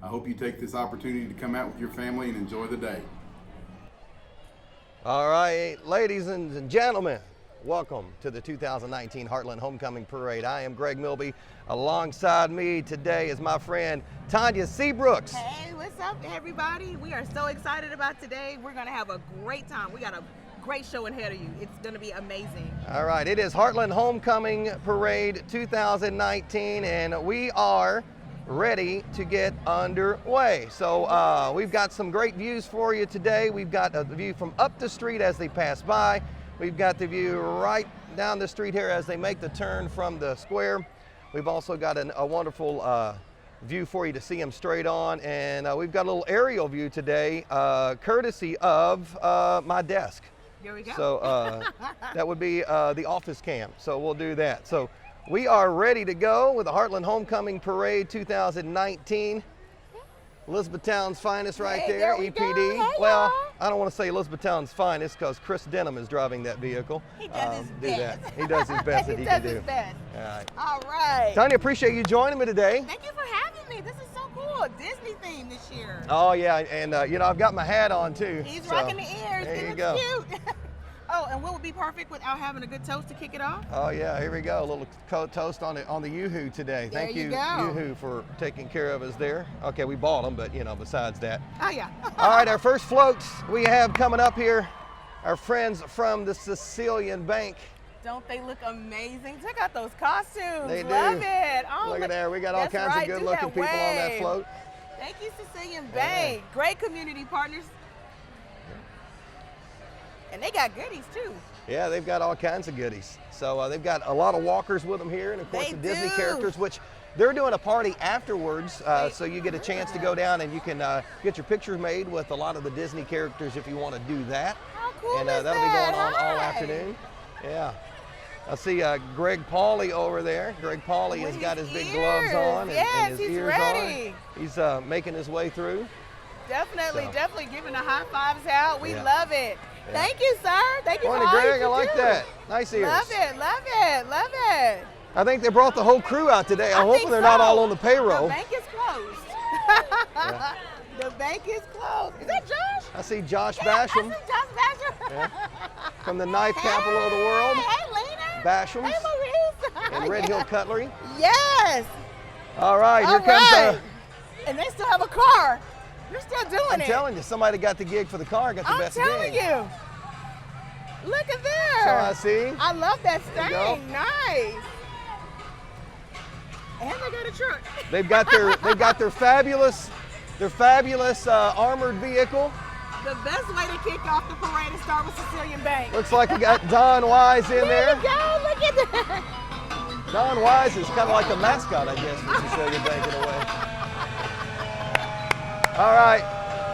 I hope you take this opportunity to come out with your family and enjoy the day. All right, ladies and gentlemen, welcome to the 2019 Heartland Homecoming Parade. I am Greg Milby. Alongside me today is my friend Tanya Seabrooks. Hey, what's up, everybody? We are so excited about today. We're going to have a great time. We got a great show ahead of you. It's going to be amazing. All right, it is Heartland Homecoming Parade 2019, and we are ready to get underway. So we've got some great views for you today. We've got the view from up the street as they pass by. We've got the view right down the street here as they make the turn from the square. We've also got a wonderful view for you to see them straight on, and we've got a little aerial view today, courtesy of my desk. Here we go. So that would be the office cam. So we'll do that. So we are ready to go with the Heartland Homecoming Parade 2019. Elizabethtown's finest right there, EPD. Hey, well, I don't want to say Elizabethtown's finest because Chris Denham is driving that vehicle. He does his best. He does his best that he can do. He does his best. All right. All right. Tanya, appreciate you joining me today. Thank you for having me. This is so cool. Disney theme this year. Oh yeah, and you know, I've got my hat on too. He's so rocking the ears. There you It go. looks cute. Oh, and what would be perfect without having a good toast to kick it off? Oh yeah, here we go. A little toast on the Yoo-hoo today. There Thank you you, go. Yoo-hoo, for taking care of us there. Okay, we bought them, but you know, besides that. Oh yeah. All right, our first floats we have coming up here, our friends from the Sicilian Bank. Don't they look amazing? Check out those costumes. They do. Love it. Oh, Look at there, we got all that's kinds right. of Do good-looking that people on that wave. float. Thank you, Sicilian Bank. Great community partners. And they got goodies too. Yeah, they've got all kinds of goodies. So they've got a lot of walkers with them here, and of course They the Disney do. characters, which they're doing a party afterwards, so you get a chance to go down and you can get your pictures made with a lot of the Disney characters if you want to do that. How cool And is that'll that? be going on all Hi. afternoon. Yeah. I see Greg Pauly over there. Greg Pauly has With got his his big gloves ears. on and, Yes, and his he's ears ready. on. He's making his way through. Definitely, So. definitely giving the high fives out. We Yeah. love it. Yeah. Thank you, sir. Thank you Morning, for all Greg. you I like do. that. Nice ears. Love it, love it, love it. I think they brought the whole crew out today. I'm I hoping think they're not so. all on the payroll. The bank is closed. Yeah. The bank is closed. Is that Josh? I see Josh Yeah, Basham I see Josh Basham. Yeah. from the knife capital of the world, Hey, Lena. Bashams Hey, Maurice. and Red Hill Cutlery. Yes. All right, All here comes. right. And they still have a car. You're still doing I'm it. telling you, somebody got the gig for the car, got the I'm best telling gig. you. Look at there. So I see. I love that There you go. stain. Nice. And they got a truck. They've got their fabulous armored vehicle. The best way to kick off the parade is start with Sicilian Bank. Looks like we got Don Wise in There there. we go. Look at that. Don Wise is kind of like a mascot, I guess, for Sicilian Bank in a way. All right,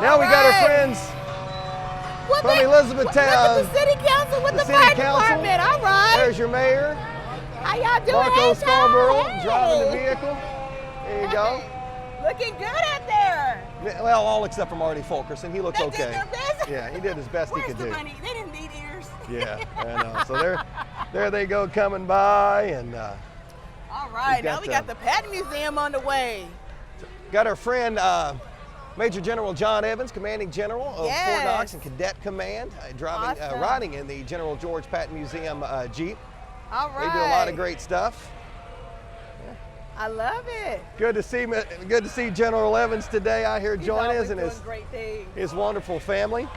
now we got our right. friends What from the- Elizabethtown. Look at the city council with The the city fire council. department. All right. There's your mayor, How y'all doing? Marco Hey, Scarborough, Tom. driving the Hey. vehicle. There you go. Looking good out there. Well, all except for Marty Fulkerson. He looks They okay. did their best. Yeah, he did his best Where's he could the do. money? They didn't need ears. Yeah, I know. So there they go coming by, and All right, now we got the the Pat Museum on the way. got our friend Major General John Evans, Commanding General of Fort Yes. Knox and Cadet Command, Awesome. riding in the General George Patton Museum Jeep. All right. They do a lot of great stuff. I love it. Good to see General Evans today out here He's join always us and doing great things. his wonderful family.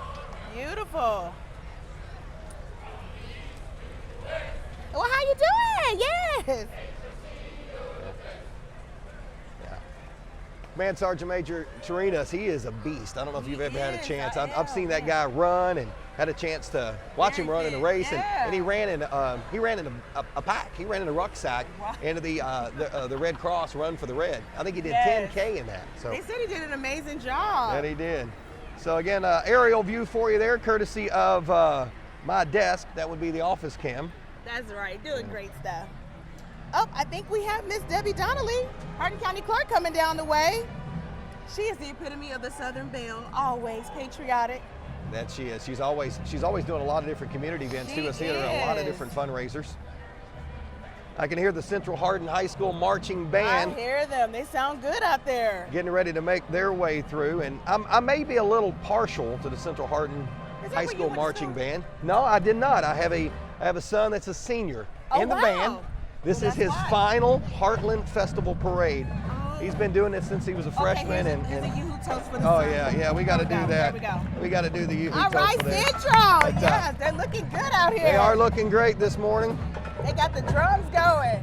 Beautiful. Well, how you doing? Yes. Man, Sergeant Major Chirinas, he is a beast. I don't know if you've ever had a is. chance. I I've seen that have. guy run and had a chance to watch him run in a race, Yeah. and he ran in a pack. He ran in a rucksack into the Red Cross Run for the Red. I think he did Yes. 10K in that. So They said he did an amazing job. that he did. So again, aerial view for you there, courtesy of my desk. That would be the office cam. That's right, doing great stuff. Oh, I think we have Miss Debbie Donnelly, Hardin County Clerk, coming down the way. She is the epitome of the Southern Belle, always patriotic. That she is. She's always doing a lot of different community events too. I see her at a lot of is. different fundraisers. I can hear the Central Hardin High School marching band I hear them. They sound good out there. getting ready to make their way through. And I may be a little partial to the Central Hardin Is that High where you School went to marching school? band. No, I did not. I have a son that's a senior Oh, in the wow. band. This Well, is his that's why. final Heartland Festival parade. Oh. He's been doing this since he was a freshman. Okay, and here's a yoo-hoo toast for the oh sun. yeah, we got to do There that. we go. We got to do the yoo-hoo All toast right, for that. Central. But, Yes, they're looking good out here. They are looking great this morning. They got the drums going.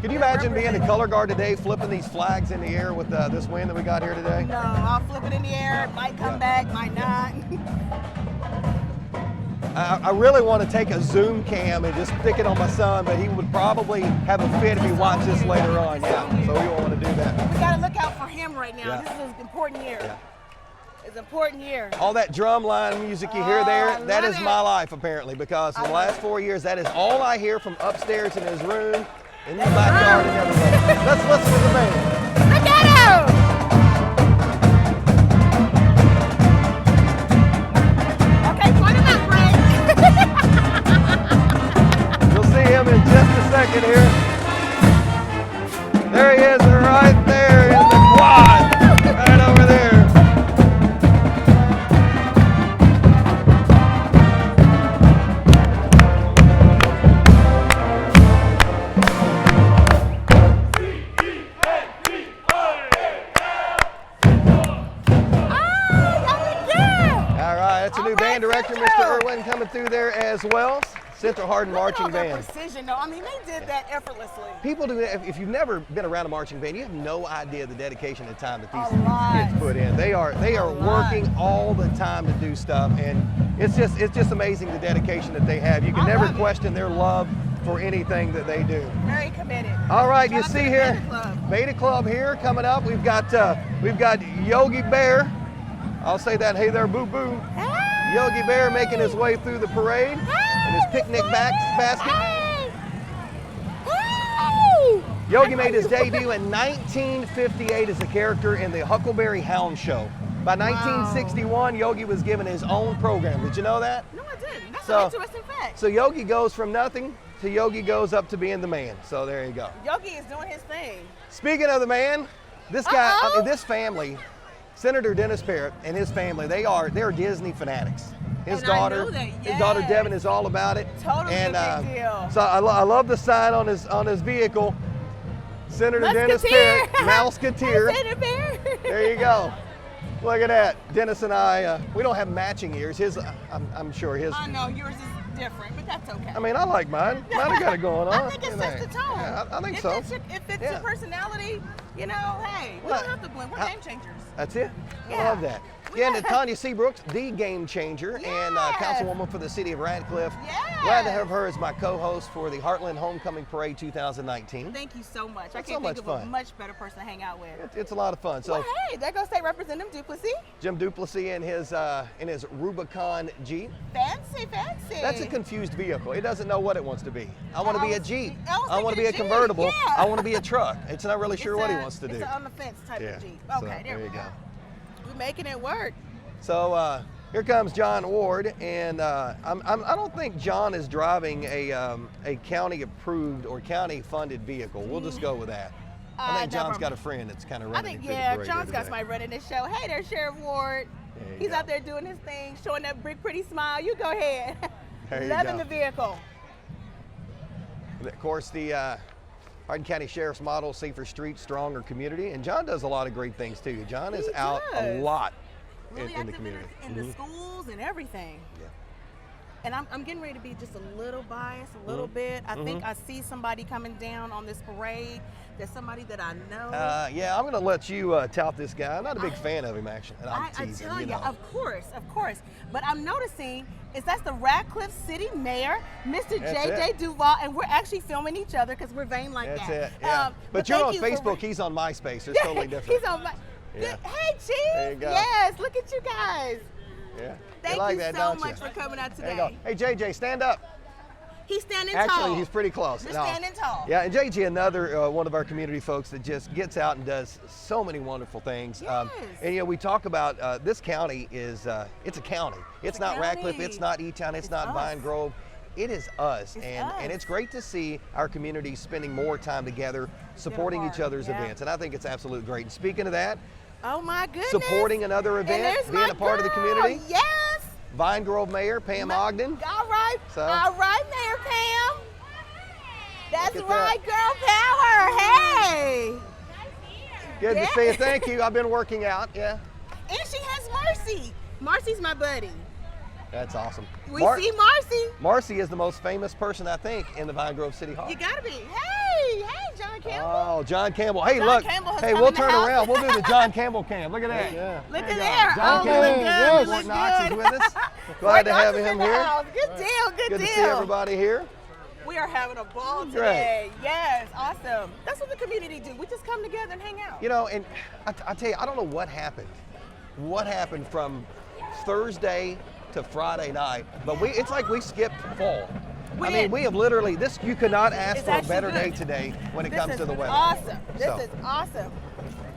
Can you imagine being a color guard today, flipping these flags in the air with this wind that we got here today? No, I'll flip it in the air. It might come back, might not. I really want to take a Zoom cam and just stick it on my son, but he would probably have a fit if he watched this later on. Yeah, so we won't want to do that. We gotta look out for him right now. Yeah. This is an important year. Yeah. It's an important year. All that drum line music you hear Oh, there, I that love is it. my life apparently, because for the last 4 years, that is all I hear from upstairs in his room, in the backyard and everywhere. Let's listen to the band. Look at him! Okay, point him out, Frank. You'll see him in just a second here. There he is, right there in the quad, right over there. All right, that's a new All band right, director, Central. Mr. Irwin, coming through there as well. Central Hardin Marching Look at all Band. that precision, though. I mean, they did that effortlessly. People do that. If you've never been around a marching band, you have no idea the dedication and time that these A lot. kids put in. They are lot. working all the time to do stuff, and it's just amazing the dedication that they have. You can I never love it. question their love for anything that they do. Very committed. All right, you Shout out see to the here, Beta Club. Beta Club here coming up. We've got Yogi Bear. I'll say that. Hey there, boo boo. Hey! Yogi Bear making his way through the parade in his picnic basket. Hey! Hey! Yogi made his debut in 1958 as a character in the Huckleberry Hound Show. By 1961, Yogi was given his own program. Did you know that? No, I didn't. That's So- an interesting fact. So Yogi goes from nothing to Yogi goes up to being the man. So there you go. Yogi is doing his thing. Speaking of the man, this guy, Uh-oh. this family, Senator Dennis Parrott and his family, they're Disney fanatics. His And I daughter, know that, his daughter yes. Devin is all about it. Totally and, a big deal. So I love the sign on his vehicle. Senator Dennis Parrott, Mouseketeer. Senator Bear. There you go. Look at that. Dennis and I, we don't have matching ears. His, I'm sure his. I know yours is different, but that's okay. I mean, I like mine. Mine got it going on. I think it you sets know. the tone. Yeah, I think if so. If it's Yeah. your personality, you know, hey, we Well, don't have to blend. We're how- game changers. That's it. I Yeah. love that. We Again, got- to Tanya Seabrooks, the game changer and Yes. councilwoman for the city of Radcliff. Yes. Glad to have her as my co-host for the Heartland Homecoming Parade 2019. Thank you so much. I It's can't so think much of fun. a much better person to hang out with. It's a lot of fun. So Well, hey, there goes State Representative Duplessis. Jim Duplessis in his Rubicon Jeep. Fancy, fancy. That's a confused vehicle. It doesn't know what it wants to be. I want to be a Jeep. I was I want to be a thinking Jeep, convertible. yeah. I want to be a truck. It's not really sure what he wants to do. It's an on the fence type Yeah. of Jeep. So, Okay, there we you go. We're making it work. So here comes John Ward, and I don't think John is driving a county approved or county funded vehicle. We'll just go with that. I think no John's problem. got a friend that's kind of I running think, through the yeah, parade John's here got today. somebody running this show. Hey there, Sheriff Ward. There you He's go. out there doing his thing, showing that big, pretty smile. You go ahead. There you Loving go. the vehicle. And of course, the Hardin County Sheriff's model, Safer Streets, Stronger Community. And John does a lot of great things too. John is He out a does. lot Really in the active community. in the schools and everything. Yeah. And I'm getting ready to be just a little biased, a little bit. I think I see somebody coming down on this parade. There's somebody that I know. Yeah, I'm going to let you tout this guy. I'm not a big fan of him, actually. And I'm I teasing, tell you you, know. of course. But I'm noticing that's the Radcliff City Mayor, Mr. That's JJ it. Duval, and we're actually filming each other because we're vain like That's that. it, yeah. but you're on thank you for- Facebook, he's on MySpace. It's totally different. He's on my. Yeah. Hey, Chief. There you go. Yes, look at you guys. Yeah. Thank like you that, so don't much you? for coming out There you today. go. Hey, JJ, stand up. He's standing Actually, tall. he's pretty close. You're No. standing tall. Yeah, and JJ, another one of our community folks that just gets out and does so many wonderful things. Yes. And you know, we talk about this county is it's a county. It's not county. Radcliff. It's not E-Town. It's not us. Vine Grove. it is us. It's And us. it's great to see our community spending more time together, supporting each part, other's yeah. events. And I think it's absolutely great. And speaking of that, Oh my goodness. supporting another And event, there's being my a part of the girl. community, Yes. Vine Grove Mayor Pam Ogden. All right. So- All right, Mayor Pam. That's Look at right, girl power. Hey. Good Yeah. to see you. Thank you. I've been working out. Yeah, And she has Marcy. Marcy's my buddy. that's awesome. We see Marcy. Marcy is the most famous person, I think, in the Vine Grove City Hall. You gotta be. Hey, John Campbell. Oh, John Campbell. Hey, John look. Campbell has Hey, come we'll in the turn house. around. We'll do the John Campbell cam. Look at that. Yeah. Look There at you go. there. John Oh, Campbell. look good. Yes. Look Fort Knox is good. with us. Glad Fort to Knox have is him in the here. house. Good deal. Good Good deal. to see everybody here. We are having a ball Great. today. Yes, awesome. That's what the community do. We just come together and hang out. You know, and I tell you, I don't know what happened. What happened from Thursday to Friday night, but it's like we skipped fall. We I mean, did. we have literally you could not ask It's for a actually better good. day today when it This comes is to the weather. Awesome. This So. is awesome.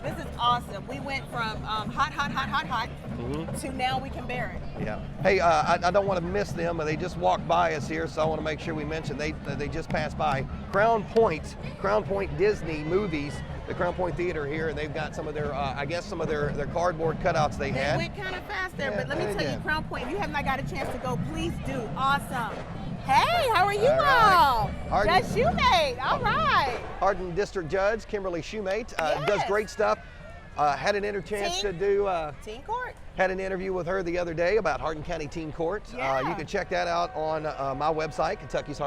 This is awesome. We went from hot Mm-hmm. to now we can bear it. Yeah. Hey, I don't want to miss them. They just walked by us here, so I want to make sure we mention they just passed by Crown Point Disney movies, the Crown Point Theater here, and they've got some of their, I guess some of their cardboard cutouts they They had. went kind of fast there, Yeah, but let me they tell you, did. Crown Point, if you have not got a chance to go, please do. Awesome. Hey, how are you All right. all? Hardin- Judge Shoemate. All right. Hardin District Judge Kimberly Shoemate does Yes. great stuff. Had an chance to Teen- do. Teen Court. Had an interview with her the other day about Hardin County Teen Court. Yeah. You can check that out on my website,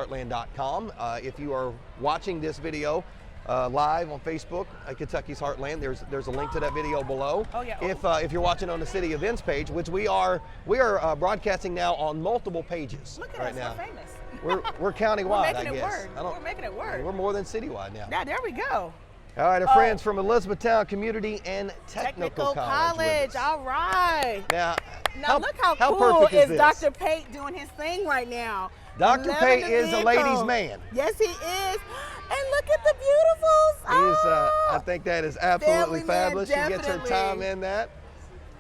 Kentucky'sHeartland.com. If you are watching this video live on Facebook, Kentucky's Heartland, there's a link to that video below. Oh, yeah. If you're watching on the city events page, which we are broadcasting now on multiple pages Look at right us, now. we're famous. We're countywide, We're I making it guess. work. We're making it work. We're more than citywide now. Now, there we go. All right, our Oh. friends from Elizabethtown Community and Technical College. with us. All right. Now, Now look how cool perfect is is this? Dr. Pate doing his thing right now. Dr. Loving Pate the is a vehicle. ladies' man. Yes, he is. And look at the beautifuls. He's, I Oh. think that is absolutely Family man, fabulous. She gets her definitely. time in that.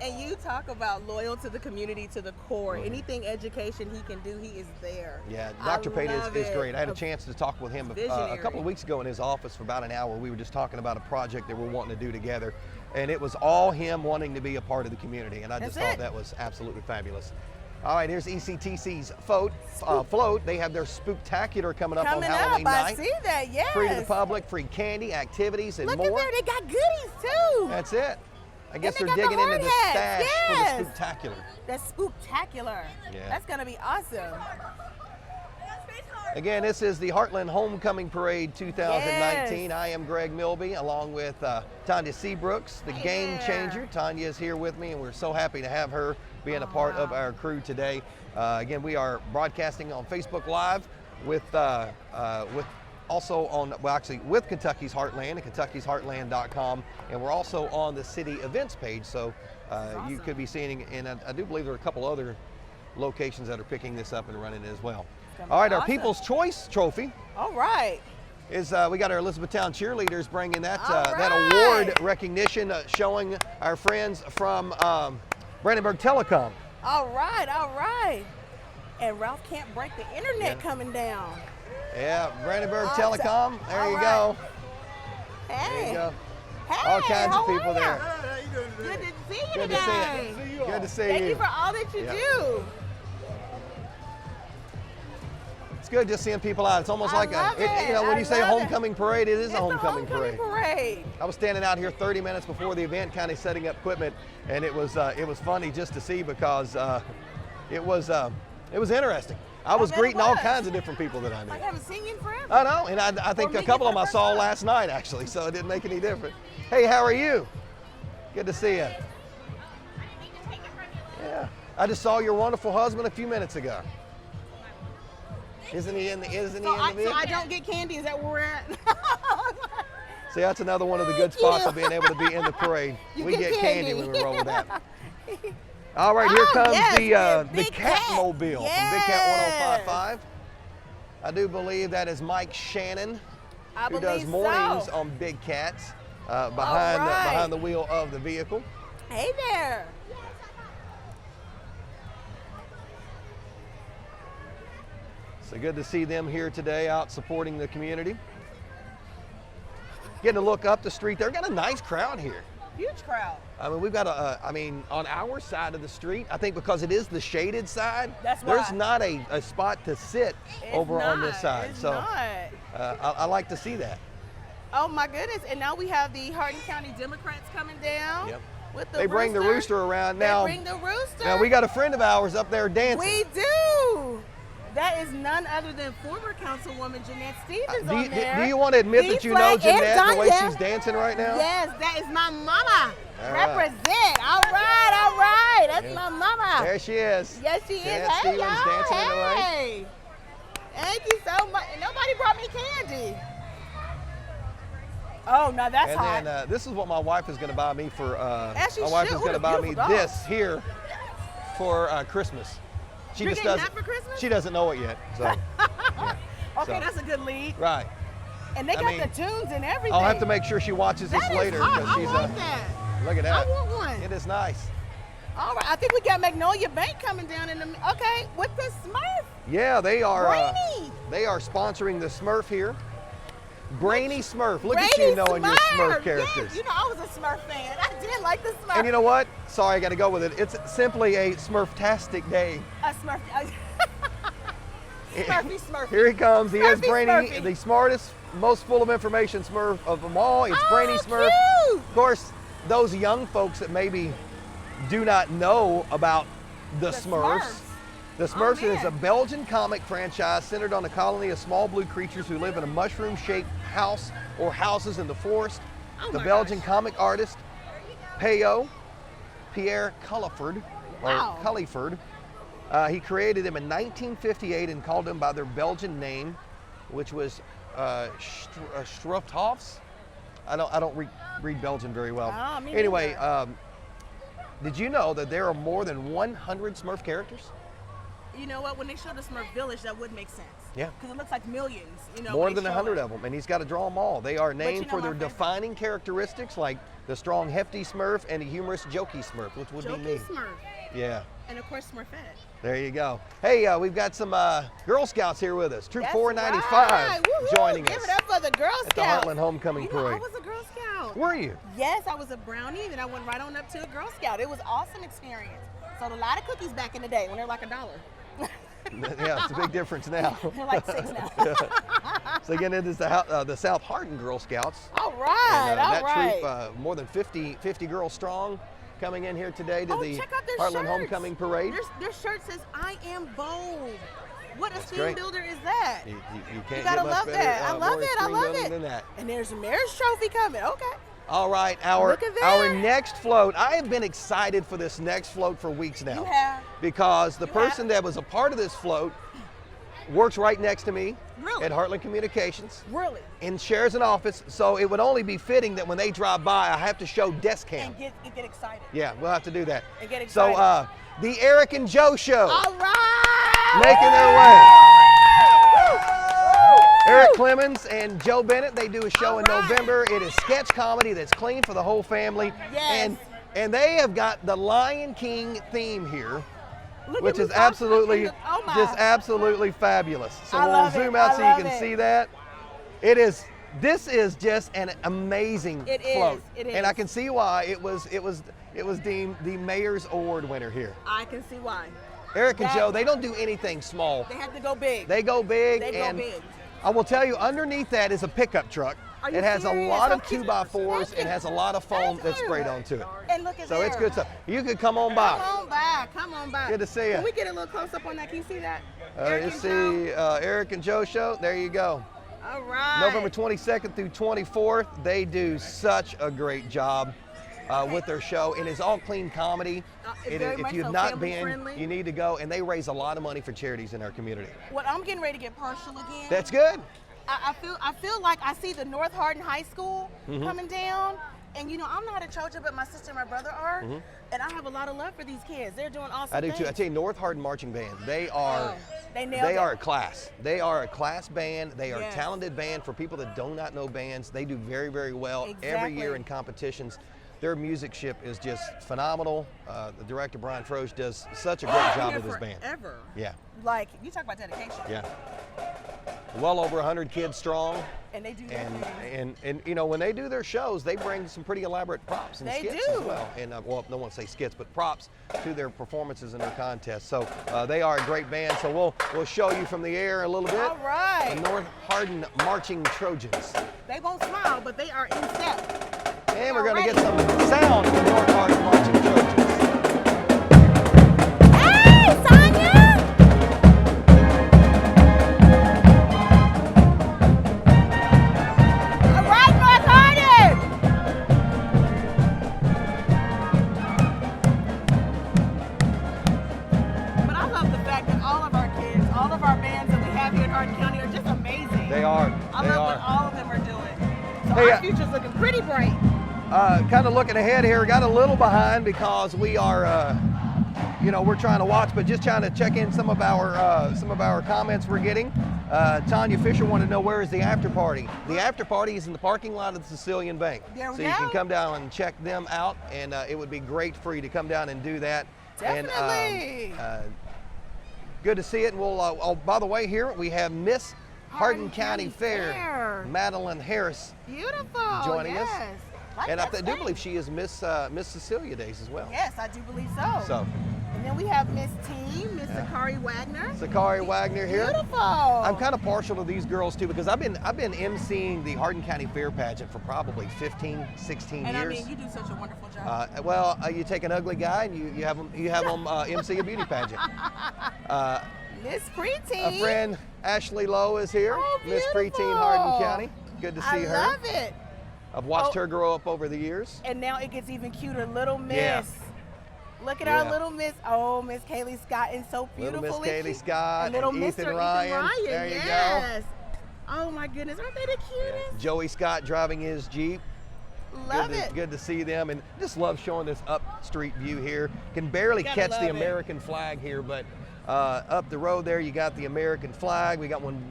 And you talk about loyal to the community, to the core. Anything education he can do, he is there. Yeah, I Dr. Pate love is it. great. I had a chance to talk with him a Visionary. couple of weeks ago in his office for about an hour. We were just talking about a project that we're wanting to do together. And it was all him wanting to be a part of the community. And I just That's thought it. that was absolutely fabulous. All right, here's ECTC's float. They have their Spooktacular coming up Coming on Halloween up, I night. see that, yes. Free to the public, free candy, activities, and Look more. at there, they got goodies too. That's it. I guess they they're got the digging into the hard stash hats, for yes. the Spooktacular. That's spooktacular. Yeah. That's gonna be awesome. Again, this is the Heartland Homecoming Parade 2019. Yes. I am Greg Milby, along with Tanya Seabrooks, the game there. changer. Tanya is here with me, and we're so happy to have her being a part of our crew today. Again, we are broadcasting on Facebook Live with also on, well, actually with Kentucky's Heartland at Kentucky'sHeartland.com, and we're also on the city events page. So you could be seeing, and I do believe there are a couple other locations that are picking this up and running it as well. All right, our awesome. People's Choice Trophy All right. is we got our Elizabethtown cheerleaders bringing that All that right. award recognition, showing our friends from Brandenburg Telecom. All right, all right. And Ralph can't break the internet coming down. Yeah, Brandenburg Awesome. Telecom. There All you right. go. Hey. There you go. Hey, All kinds how of people are ya? there. Good to see you Good to today. see you. Good to see Thank you. you for all that you Yeah. do. It's good just seeing people out. It's almost I like love you know, it. when I you say love it. homecoming parade, it is It's a homecoming homecoming parade. I was standing out here 30 minutes before the event, kind of setting up equipment, and it was funny just to see because it was interesting. I was bet it greeting all was. kinds of different people that I knew. Like I haven't seen you in forever. I know, and I think Or a meet couple you of them I for the saw first time. last night actually, so it didn't make any difference. Hey, how are you? Good to see you. Yeah, I just saw your wonderful husband a few minutes ago. Isn't he in the So I vehicle? don't get candy. Is that where we're at? See, that's another one of the good Thank spots you. of being able to be in the parade. You We get get candy candy. when we roll with that. All right, here Oh, comes yes, the Big Cat Cat. Mobile from Big Cat 1055. I do believe that is Mike Shannon, I who does believe mornings so. on Big Cats behind right. behind the wheel of the vehicle. Hey there. So good to see them here today out supporting the community. Getting a look up the street there. Got a nice crowd here. Huge crowd. I mean, we've got on our side of the street, I think because it is the shaded side, That's why. there's not a spot to sit over on this side. It's so not. I like to see that. Oh my goodness. And now we have the Hardin County Democrats coming down. Yep. With the They bring the rooster around now. They bring the rooster. Now we got a friend of ours up there dancing. We do. That is none other than former Councilwoman Jeanette Stevens on there. Do you want to admit that you know Jeanette the way Tanya. she's dancing right now? Yes, that is my mama. All right. Represent. All right. That's my mama. There she is. Yes, she Jeanette is. Hey, Stevens y'all. dancing in the rain. Hey. Thank you so much. And nobody brought me candy. Oh, no, that's And hot. then this is what my wife is going to buy me for. As she my wife should. is What going to a buy me beautiful dog. this here for Christmas. She You're just getting doesn't. that for Christmas? She doesn't know it yet. So. Yeah. Okay, So, that's a good lead. right. And they I got mean, the tunes and everything. I'll have to make sure she watches this That is later hot. because she's. I want that. Look at that. I want one. It is nice. All right, I think we got Magnolia Bank coming down in the. Okay, with the Smurf. Yeah, they are. Brainy. They are sponsoring the Smurf here. Brainy Smurf. Look at Brainy you knowing your Smurf characters. Yes, you know, I was a Smurf fan. I did like the Smurf. And you know what? Sorry, I got to go with it. It's simply a Smurftastic day. A Smurf. Smurfy, Smurfy. Here he comes. He is Smurfy, Brainy, Smurfy. the smartest, most full of information Smurf of them all. It's Brainy Smurf. Cute. Of course, those young folks that maybe do not know about the Smurfs. Smurfs. The Smurfs is man. a Belgian comic franchise centered on a colony of small blue creatures who live in a mushroom-shaped house or houses in the forest. Oh The my Belgian gosh. comic artist Pierre Culliford, Wow. he created them in 1958 and called them by their Belgian name, which was Stroofhoffs. I don't read Belgian very well. Oh, me Anyway, neither. did you know that there are more than 100 Smurf characters? You know what? When they showed the Smurf Village, that would make sense. Yeah. Because it looks like millions. You know, More when they than show 100 it. of them, and he's got to draw them all. They are named know for their my favorite. defining characteristics, like the strong, hefty Smurf and the humorous, jokey Smurf, which would be me. Jokey Smurf. Yeah. And of course, Smurfette. There you go. Hey, we've got some Girl Scouts here with us. Troop That's 495 right. Woo-hoo. joining Give us it up for the Girl at the Scouts. Heartland Homecoming You know, Parade. I was a Girl Scout. Were you? Yes, I was a brownie, then I went right on up to a Girl Scout. It was an awesome experience. Sold a lot of cookies back in the day when they're like $1. Yeah, it's a big difference now. They're like 6 now. So again, it is the South Hardin Girl Scouts. All right, And, all that right. troop, more than 50 girls strong, coming in here today to the check out their Heartland shirts. Homecoming Parade. Their shirt says, "I am bold." What a screen great. builder is that? You You can't gotta get much love better, that. I love more it. I screen love building it. than that. And there's a mayor's trophy coming. Okay. All right, our Look at that. next float. I have been excited for this next float for weeks now. You have. Because the You person have. that was a part of this float works right next to me Really? at Heartland Communications Really. and shares an office. So it would only be fitting that when they drive by, I have to show desk cam. And get excited. Yeah, we'll have to do that. And get So excited. the Eric and Joe Show All right. making their way. Eric Clemens and Joe Bennett, they do a show All in right. November. It is sketch comedy that's clean for the whole family. Yes. And they have got the Lion King theme here, Look which at me is talking absolutely, like oh my. just absolutely fabulous. So I we'll love zoom it. out I so you love can it. see that. This is just an amazing It is. float. It And I is. can see why it was deemed the Mayor's Award winner here. I can see why. Eric and That- Joe, they don't do anything small. They have to go big. They go big. They go and big. I will tell you, underneath that is a pickup truck. Are you It has serious? a lot of How cute. 2x4s Thank and you. has a lot of foam Thank that's you. sprayed onto it. And look at So there. it's good stuff. You could come on by. Come on by. Come on by. Good to see ya. Can we get a little close up on that? Can you see that? You Eric and see Joe? Eric and Joe show. There you go. All right. November 22nd through 24th. They do such a great job with their show. It is all clean comedy. Very If much you've so, not family been, friendly. you need to go. And they raise a lot of money for charities in our community. Well, I'm getting ready to get partial again. That's good. I feel like I see the North Hardin High School Mm-hmm. coming down, and you know I'm not a Trojan, but my sister and my brother are, and I have a lot of love for these kids. They're doing awesome Mm-hmm. I do things. too. I tell you, North Hardin Marching Band, they are they nailed it. are a class. They are a class band. They are a Yes. talented band for people that do not know bands. They do very, very well every Exactly. year in competitions. Their musicship is just phenomenal. The director, Brian Froge, does such a great job with his band. Forever. Yeah. Like, you talk about dedication. Yeah. Well over 100 kids strong. And they do their thing. And you know, when they do their shows, they bring some pretty elaborate props and They skits do. as well. And well, no one say skits, but props to their performances and their contests. So they are a great band. So we'll show you from the air a little bit. All right. The North Hardin Marching Trojans. They won't smile, but they are in step. And we're going to get some sound from North Hardin Marching Trojans. Hey, Tanya! All right, North Hardin! But I love the fact that all of our kids, all of our bands that we have here in Hardin County are just amazing. They are. I love what all of them are doing. So Hey, our future's looking pretty bright. Kind of looking ahead here, got a little behind because we are, you know, we're trying to watch, but just trying to check in some of our comments we're getting. Tanya Fisher wanted to know, where is the after party? The after party is in the parking lot of the Sicilian Bank. There we so go. you can come down and check them out, and it would be great for you to come down and do that. Definitely. And, good to see it. And we'll, oh, by the way, here we have Miss Hardin County Fair, Madeline Harris, Beautiful. joining us. Yes. Like and I that do state. believe she is Miss Cecilia Days as well. Yes, I do believe so. So, And then we have Miss T, Miss Sakari Wagner. Sakari Wagner here. Beautiful. I'm kind of partial to these girls too, because I've been emceeing the Hardin County Fair pageant for probably 15, 16 And years. I mean, you do such a wonderful job. Well, you take an ugly guy and you have them MC a beauty pageant. Miss Preteen. A friend, Ashley Lowe, is here. Oh, Miss beautiful. Preteen Hardin County. Good to see her. I love it. I've watched her grow up over the years. And now it gets even cuter. Little Miss. Yeah. Look at Yeah. our little Miss. Oh, Miss Kaylee Scott is so beautiful. Little Miss Kaylee Scott and little and Mr. Ethan Ryan. There you yes. Oh my goodness, aren't they the cutest? Joey Scott driving his Jeep. Love it. Good to see them, and just love showing this up street view here. Can barely Gotta catch the love it. American flag here, but up the road there you got the American flag. We got one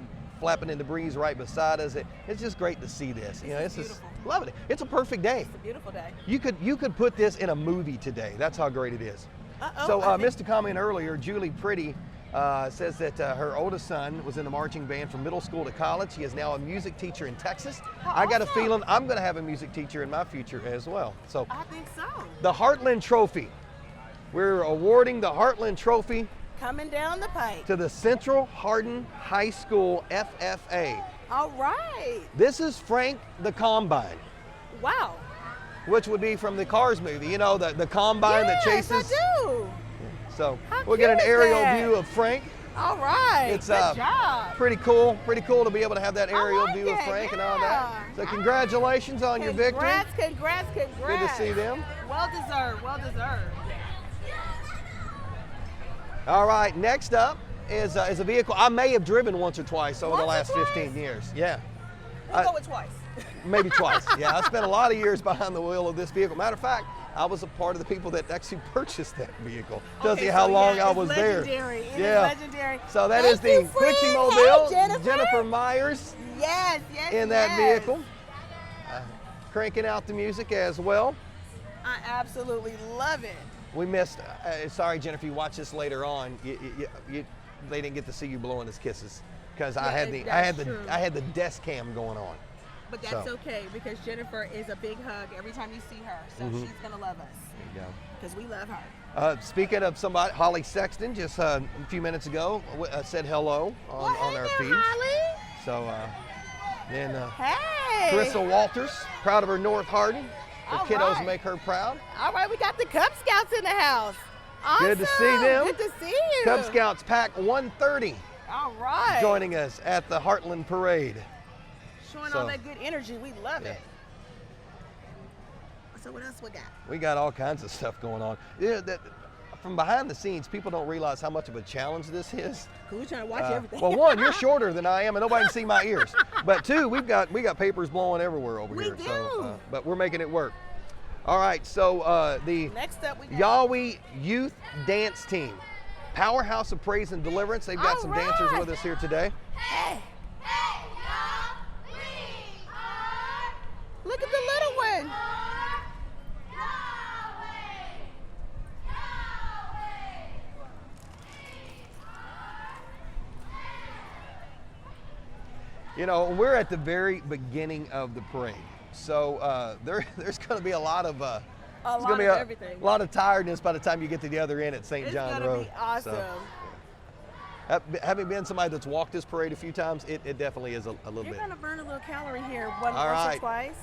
flapping in the breeze right beside us. It's just great to see this. You know, This it's is just beautiful. loving it. It's a perfect day. It's a beautiful day. You could put this in a movie today. That's how great it is. Uh-oh, So I think- missed a comment earlier. Julie Pretty says that her oldest son was in the marching band from middle school to college. He is now a music teacher in Texas. How I got a awesome. feeling I'm going to have a music teacher in my future as well. So I think so. the Heartland Trophy. We're awarding the Heartland Trophy Coming down the pike. to the Central Hardin High School FFA. All right. This is Frank the Combine, Wow. which would be from the Cars movie. You know, the Combine that Yes, chases. I do. So How we'll get an cute is aerial that? view of Frank. All right. It's Good job. pretty cool to be able to have that aerial like view of it, Frank and all that. yeah. So congratulations on your victory. Congrats. Good to see them. Well deserved. All right, next up is a vehicle I may have driven once or twice over the Once last or 15 twice? years. Yeah, We'll go with twice. maybe twice. Yeah, I spent a lot of years behind the wheel of this vehicle. Matter of fact, I was a part of the people that actually purchased that vehicle. Tells Okay, you how so long yeah, I it's was legendary. there. It is Yeah. legendary. So that Thank is the you, friend. Quincy Hey, Mobile, Jennifer. Myers Yes. in that yes. vehicle, cranking out the music as well. I absolutely love it. We missed. Sorry, Jennifer. You watch this later on. They didn't get to see you blowing his kisses because I had the desk cam going on. But that's So. okay because Jennifer is a big hug every time you see her. So she's gonna love us There you go. because we love her. Speaking of somebody, Holly Sexton just a few minutes ago said hello on Hey our there, feed. Holly. So then Hey. Carissa Walters, proud of her North Hardin. Her All kiddos right. make her proud. All right, we got the Cub Scouts in the house. Awesome. Good to see them. Good to see you. Cub Scouts Pack 130 All right. joining us at the Heartland Parade. Showing So. all that good energy. We love Yeah. it. So what else we got? We got all kinds of stuff going on. Yeah, from behind the scenes, people don't realize how much of a challenge this is. Cause we're trying to watch everything. Well, one, you're shorter than I am, and nobody can see my ears. But two, we got papers blowing everywhere over We here. do. So, but we're making it work. All right, so the Next up we got Yahweh Youth Dance Team, Powerhouse of Praise and Deliverance. They've got All some dancers right. with us here today. Hey. Look at the little one. You know, we're at the very beginning of the parade, so there's going to be a lot of everything. A lot of tiredness by the time you get to the other end at St. John Road. It's gonna be awesome. So, having been somebody that's walked this parade a few times, it definitely is a little bit. You're gonna burn a little calorie here once right. or twice.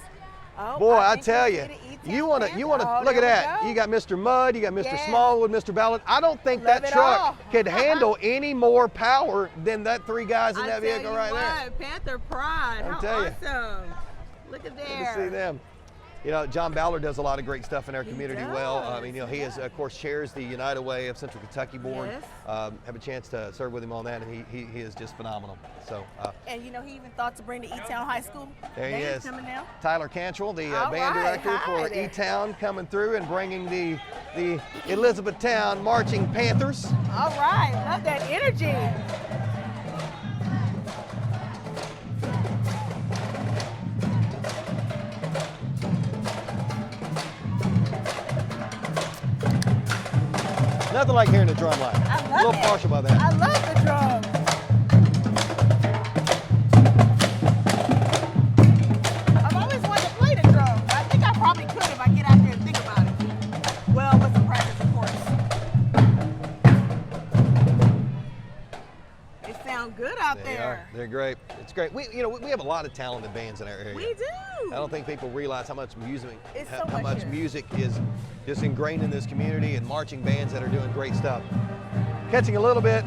Oh, Boy, I think tell we you, see the E-Town you want to band. look at there we that. go. You got Mr. Mudd, you got Mr. Yes. Smallwood, Mr. Ballard. I don't think Love that it truck all. could handle any more power than that 3 guys in that vehicle right there. Panther Pride. I'll How tell you. awesome. Look at there. Good to see them. You know, John Ballard does a lot of great stuff in our He community does, well. I mean, you know, he is, of course, chairs the United Way of Central Kentucky Board. Yes. Have a chance to serve with him on that, and he is just phenomenal. So, And you know, he even thought to bring the E-Town High School. there he band is. coming down. Tyler Cantrell, the All band right, director hi for there. E-Town, coming through and bringing the Elizabethtown Marching Panthers. All right, love that energy. Nothing like hearing the drum line. I love a little it. partial about that. I love the drums. I've always wanted to play the drums. I think I probably could if I get out there and think about it. Well, with some practice, of course. They sound good out They there. are. They're great. It's great. We have a lot of talented bands in our area. We do. I don't think people realize how much music, It's so how much much here. music is just ingrained in this community, and marching bands that are doing great stuff. Catching a little bit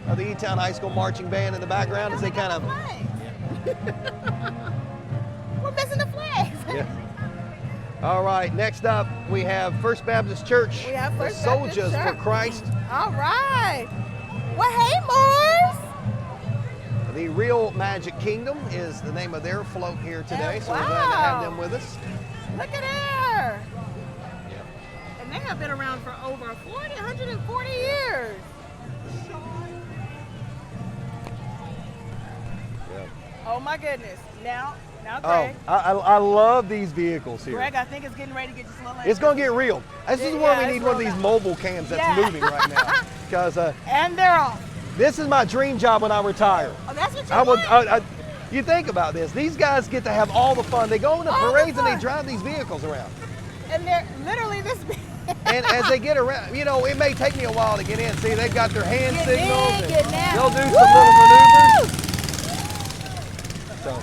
of the E-Town High School marching band in the background as they kind of. We're missing the flags. Yeah. All right. Next up, we have First Baptist Church. We have First the Baptist Soldiers for Church. Christ. All right. Well, hey, Moors. The Real Magic Kingdom is the name of their float here today, so we're glad to have them with us. Look at her. Yeah. And they have been around for over 140 years. Yeah. Oh my goodness. Now Oh, Greg. I love these vehicles here. Greg, I think it's getting ready to get just a little It's going to get real. This is where Yeah, we it's need one of real these now. mobile cams that's Yeah. moving right now. Because And they're off. this is my dream job when I retire. Oh, that's what you I would. want? You think about this. These guys get to have all the fun. They go into All the parades and they fun. drive these vehicles around. And they're literally this big. And as they get around, you know, it may take me a while to get in. See, they've got their hand Get signals. in, and get down. they'll do Woo! some little maneuvers. So,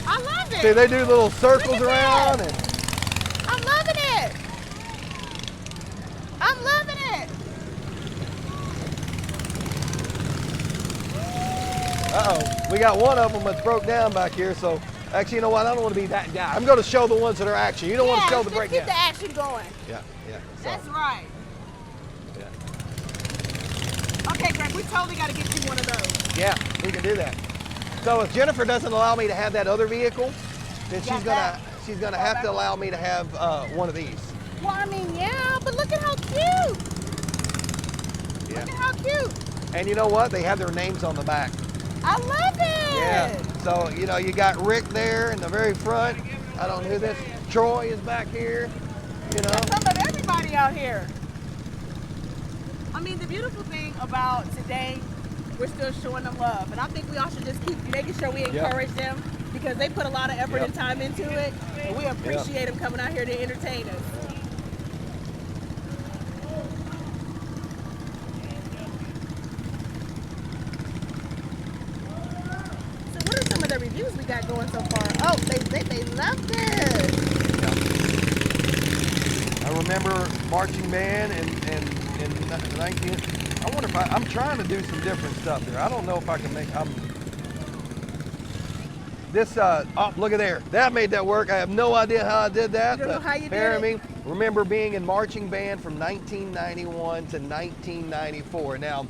I love it. see, they do little circles Look at around. that. And I'm loving it. I'm loving it. uh-oh, we got one of them that's broke down back here. So, actually, you know what? I don't want to be that guy. I'm going to show the ones that are action. You don't want to show the let's breakdown. keep the action going. Yeah, yeah. So, That's right. yeah. Okay, Greg, we totally got to get you one of those. Yeah, we can do that. So if Jennifer doesn't allow me to have that other vehicle, then Got she's gonna Oh, have back to on. allow me to have one of these. Well, I mean, yeah, but look at how cute. Yeah. Look at how cute. And you know what? They have their names on the back. I love it. Yeah. So you know, you got Rick there in the very front. I don't know who this. Troy is back here. You know. Some of everybody out here. I mean, the beautiful thing about today, we're still showing them love. And I think we all should just keep making sure we encourage them because they put a lot of effort and time into it. And we appreciate them coming out here to entertain us. So what are some of the reviews we got going so far? Oh, they love this. I remember marching band in 19. I wonder if I'm trying to do some different stuff there. I don't know if I can make. Oh, look at there. That made that work. I have no idea how I did that. You don't know how you did bear it? me. Remember being in marching band from 1991 to 1994. Now,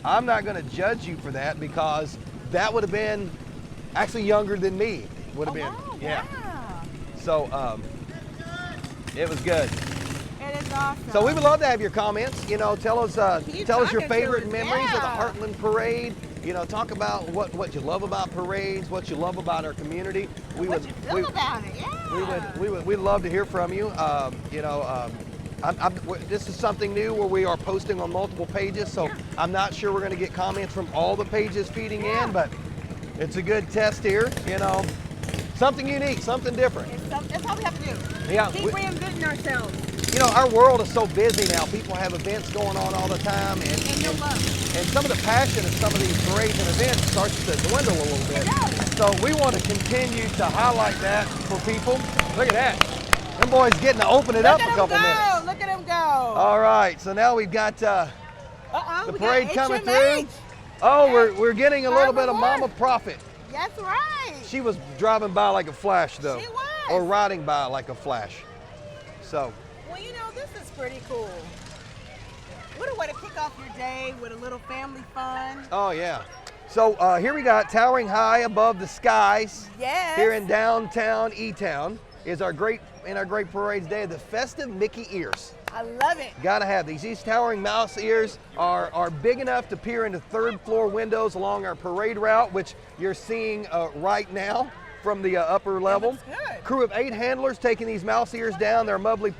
I'm not going to judge you for that because that would have been actually younger than me. Would have been. Wow, Yeah. wow. So it was good. It is awesome. So we would love to have your comments. You know, tell us Keep your talking to favorite us, memories of the yeah. Heartland Parade. You know, talk about what you love about parades, what you love about our community. What you feel about it? Yeah. We'd love to hear from you. This is something new where we are posting on multiple pages, so I'm not sure we're going to get comments from all the pages feeding in, but It's a good test here, you know. Something unique, something different. That's all we have to do. Yeah, Keep reinventing ourselves. You know, our world is so busy now. People have events going on all the time, and some of the passion of some of these parades and events starts to dwindle a little bit. It does. So we want to continue to highlight that for people. Look at that. Them boys getting to open it up a couple minutes. Look at them go. All right, so now we've got the parade coming through. Oh, we're getting a little bit of Mama Prophet. That's right. She was driving by like a flash, though. She was. Or riding by like a flash. So. Well, you know, this is pretty cool. What a way to kick off your day with a little family fun. Oh, yeah. So here we got towering high above the skies. Yes. Here in downtown E-Town is our great parade's day, the festive Mickey ears. I love it. Gotta have these. These towering mouse ears are big enough to peer into third floor windows along our parade route, which you're seeing right now from the upper level. That looks good. Crew of 8 handlers taking these mouse ears down their lovely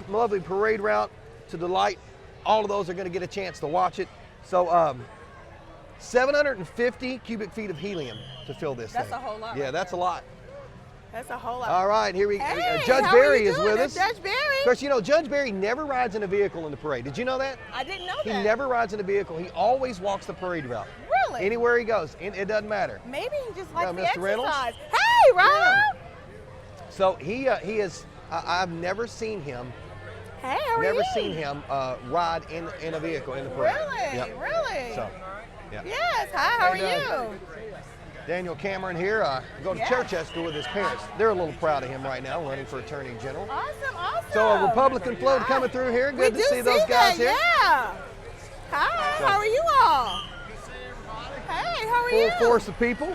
parade route to delight. All of those are gonna get a chance to watch it. So 750 cubic feet of helium to fill this thing. That's a whole lot. Yeah, that's a lot. That's a whole lot. All right, here we go. Hey, Judge how Barry are you is doing? with us. Judge Barry. Of course, you know, Judge Barry never rides in a vehicle in the parade. Did you know that? I didn't know He that. never rides in a vehicle. He always walks the parade route. Really? Anywhere he goes, it doesn't matter. Maybe he just likes the Mr. Reynolds? exercise. Hey, Rob! Yeah. So he is, I've never seen him, Hey, how are you? never seen him ride in a vehicle in the parade. Really? Yep. Really? So, yeah. Yes. Hi, how are Hey, you? Daniel Cameron here, going to Yeah. Chichester with his parents. They're a little proud of him right now, running for Attorney General. Awesome, awesome. So a Republican float coming through here. Good we to do see those guys that, here. Yeah. Hi, So- how are you all? Hey, how are you? Full force of people.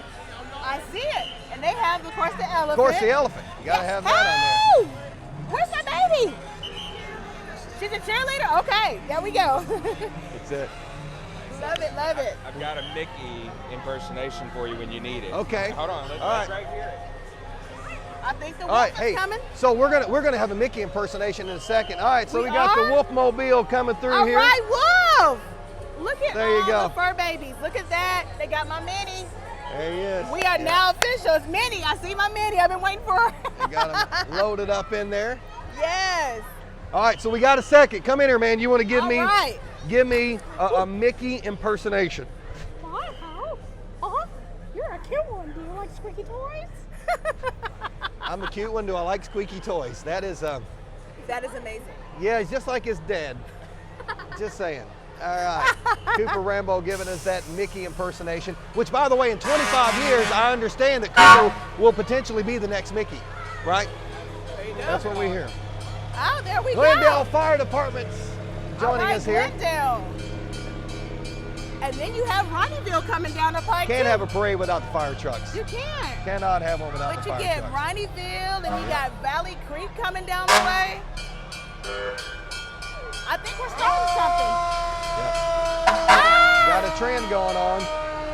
I see it. And they have, of course, the elephant. Of course, the elephant. You got to have that Hey! Where's my baby? She's a cheerleader? Okay, there we go. on there. That's it. Love it, love it. I've got a Mickey impersonation for you when you need it. Okay. Hold on. Let's All right. right here. I think the All wolf right, is hey. coming. So we're gonna have a Mickey impersonation in a second. All right, so We we got are? the Wolfmobile coming through All here. right, Wolf. Look at There you all go. the fur babies. Look at that. They got my Minnie. There he is. We are now officials. Minnie, I see my Minnie. I've been waiting for her. They got him loaded up in there. Yes. All right, so we got a second. Come in here, man. You want to give All me right. a Mickey impersonation? You're a cute one. Do you like squeaky toys? I'm a cute one. Do I like squeaky toys? That is, That is amazing. yeah, he's just like his dad. Just saying. All right. Cooper Rambo giving us that Mickey impersonation, which, by the way, in 25 years, I understand that Cooper will potentially be the next Mickey, right? There you go. That's what we hear. Oh, there we Glendale go. Fire Department's joining All right, us here. Glendale. And then you have Ronnieville coming down the pike. Can't too. have a parade without the fire trucks. You can't. Cannot have one without But the you fire get trucks. Ronnieville, and you got Valley Creek coming down the way. I think we're starting something. Got a trend going on.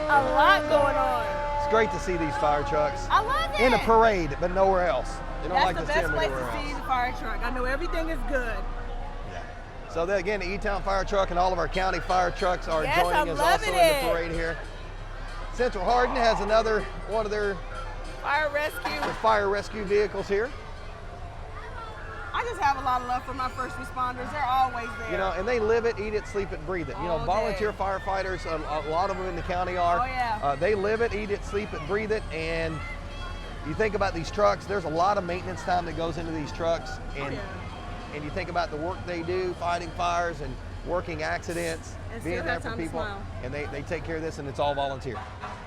A lot going on. It's great to see these fire trucks I love it. in a parade, but nowhere else. You don't That's like the to see best them place anywhere to see else. the fire truck. I know everything is good. Yeah. So then again, the E-Town Fire Truck and all of our county fire trucks are Yes, joining I'm us also loving in it. the parade here. Central Hardin has another one of their Fire rescue. fire rescue vehicles here. I just have a lot of love for my first responders. They're always there. You know, and they live it, eat it, sleep it, breathe it. You know, All volunteer day. firefighters, a lot of them in the county are. Oh, yeah. They live it, eat it, sleep it, breathe it, and you think about these trucks, there's a lot of maintenance time that goes into these trucks, and and you think about the work they do, fighting fires and working accidents, And being still there have for time to people, smile. and they take care of this, and it's all volunteer.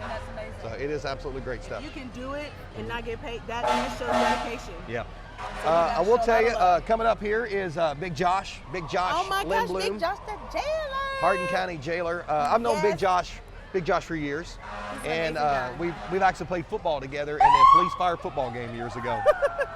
And that's amazing. So it is absolutely great stuff. You can do it and not get paid. That shows dedication. Yeah. So you I gotta will show tell a you, lot of love. coming up here is Big Josh. Oh my gosh, Lindblom, Big Josh the jailer. Hardin County jailer. I've known Yes. Big Josh for years, He's an and amazing guy. we've actually played football together in a police fire football game years ago.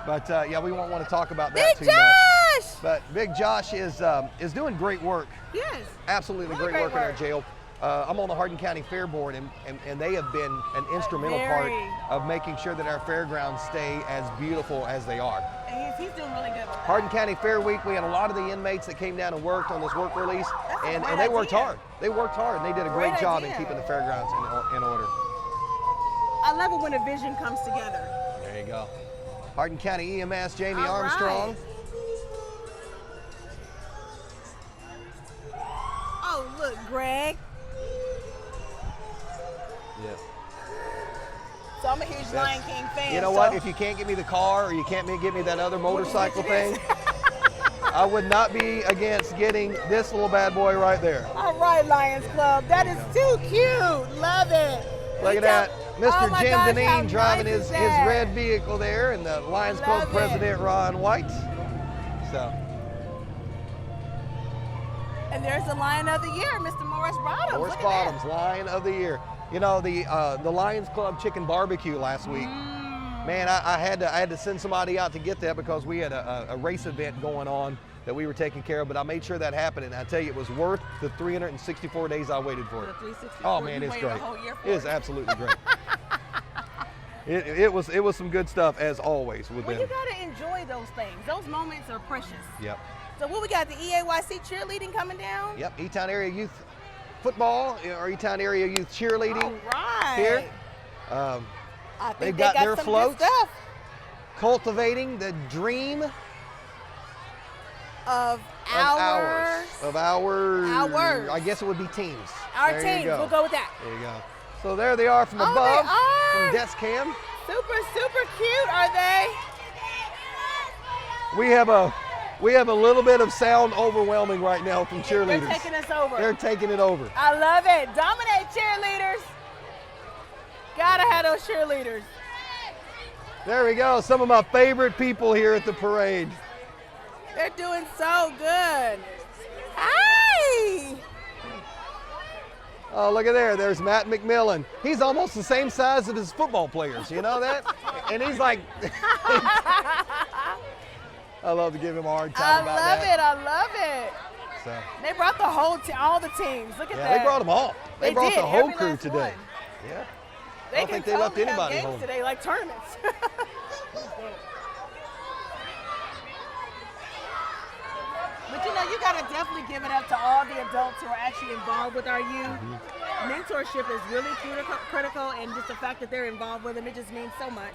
But yeah, we won't want to talk about that Big too much. Josh! But Big Josh is doing great work. Yes. Absolutely Really great work in our work. jail. I'm on the Hardin County Fair Board, and they have been an instrumental part Very. of making sure that our fairgrounds stay as beautiful as they are. And he's doing really good with that. Hardin County Fair Week, we had a lot of the inmates that came down and worked on this work release, That's a and great they worked idea. hard. They worked hard, and they did a great Great job in idea. keeping the fairgrounds in order. I I love it when a vision comes together. There you go. Hardin County EMS, Jamie All Armstrong. right. Oh, look, Greg. Yeah. So I'm a huge Lion King fan. You know what? If you can't get me the car or you can't get me that other motorcycle thing, I would not be against getting this little bad boy right there. All right, Lions Club. That is too cute. Love it. Look at that. Mr. Oh Jim gosh, Deneen how driving nice his is that? red vehicle there, and the Lions Club Love it. president, Ron White. So. And there's the Lion of the Year, Mr. Morris Bottoms. Morris Look at Bottoms, that. Lion of the Year. You know, the Lions Club chicken barbecue last week. Man, I had to send somebody out to get that because we had a race event going on that we were taking care of, but I made sure that happened, and I tell you, it was worth the 364 days I waited for it. The 364, Oh man, you it's waited great. a whole year for It is absolutely great. It was some good stuff as always with Well, them. you gotta enjoy those things. Those moments are precious. Yep. So what we got? The EAYC cheerleading coming down. Yep. E-Town Area Youth Football or E-Town Area Youth Cheerleading All right. here. I think They've they got their some floats. good stuff. Cultivating the dream Of Hours. Hours. I guess it would be teams. Our There you teams. go. We'll go with that. There you go. So there they are from Oh, above, they are. from desk cam. Super cute, are they? We have a little bit of sound overwhelming right now from cheerleaders. They're taking us over. They're taking it over. I love it. Dominate, cheerleaders. Gotta have those cheerleaders. There we go. Some of my favorite people here at the parade. They're doing so good. Hi. Oh, look at there. There's Matt McMillan. He's almost the same size as his football players. You know that? And he's like, I love to give him a hard time about that. I love it. So, They brought the whole all the teams. Look at yeah, that. they brought them all. They brought did, the whole every crew last today. one. Yeah. They I don't can think they left totally have anybody games home. today, like tournaments. But you know, you gotta definitely give it up to all the adults who are actually involved with our youth. Mm-hmm. Mentorship is really critical, and just the fact that they're involved with them, it just means so much.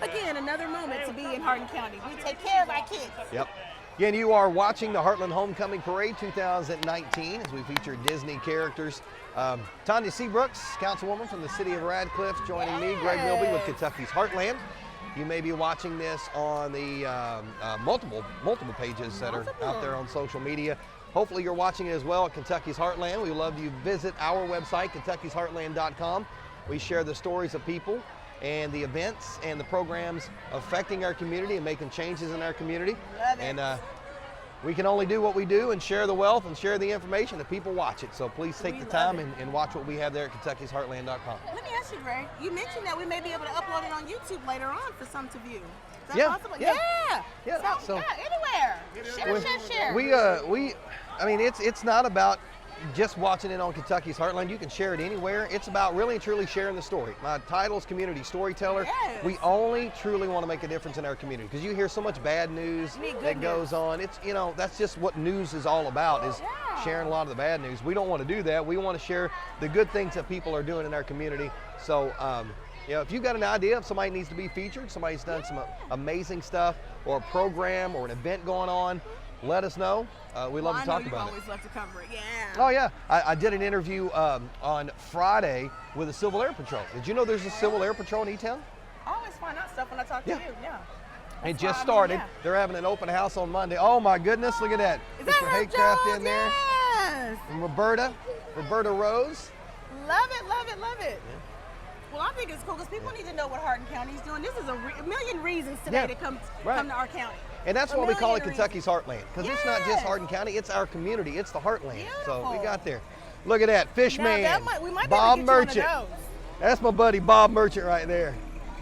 Again, another moment to be in Hardin County. We take care of our kids. Yep. Again, you are watching the Heartland Homecoming Parade 2019 as we feature Disney characters. Tanya Seabrooks, councilwoman from the city of Radcliff, joining me, Greg Milby with Kentucky's Heartland. You may be watching this on the multiple pages that are out there on social media. Hopefully you're watching it as well at Kentucky's Heartland. We love you visit our website, kentuckysheartland.com. We share the stories of people and the events and the programs affecting our community and making changes in our community. Love it. And we can only do what we do and share the wealth and share the information if people watch it. So please take We the love time it. and watch what we have there at kentuckysheartland.com. Let me ask you, Greg. You mentioned that we may be able to upload it on YouTube later on for some to view. Is that Yeah, possible? yeah. Yeah. So- Anywhere. Share. I mean, it's not about just watching it on Kentucky's Heartland. You can share it anywhere. It's about really and truly sharing the story. My title is Community Storyteller. Yes. We only truly want to make a difference in our community because you hear so much bad news You need good that goes on. It's, you know, that's just what news is all about, is Yeah. sharing a lot of the bad news. We don't want to do that. We want to share the good things that people are doing in our community. So, you know, if you've got an idea if somebody needs to be featured, somebody's done some amazing stuff, or a program or an event going on, let us know. We love to talk about it. always love to cover it. Yeah. Oh yeah, I did an interview on Friday with the Civil Air Patrol. Did you know there's a Civil Air Patrol in E-Town? I always find out stuff when I talk to Yeah. you. Yeah. It That's just why I'm started. here. They're having an open house on Monday. Oh my goodness, look at that. Is that Mr. her Haycraft Jones? in there. Yes. And Roberta Rose. Love it. Well, I think it's cool because people need to know what Hardin County is doing. This is a million reasons today Yeah, to come right. to our county. And that's A why we call it million Kentucky's Heartland, because it's not just Yes. Hardin County, it's our community, it's the Heartland. So we Beautiful. got there. Look at that, Fish Now, Man, we might be Bob able to get Merchant. you one of those. That's my buddy Bob Merchant right there.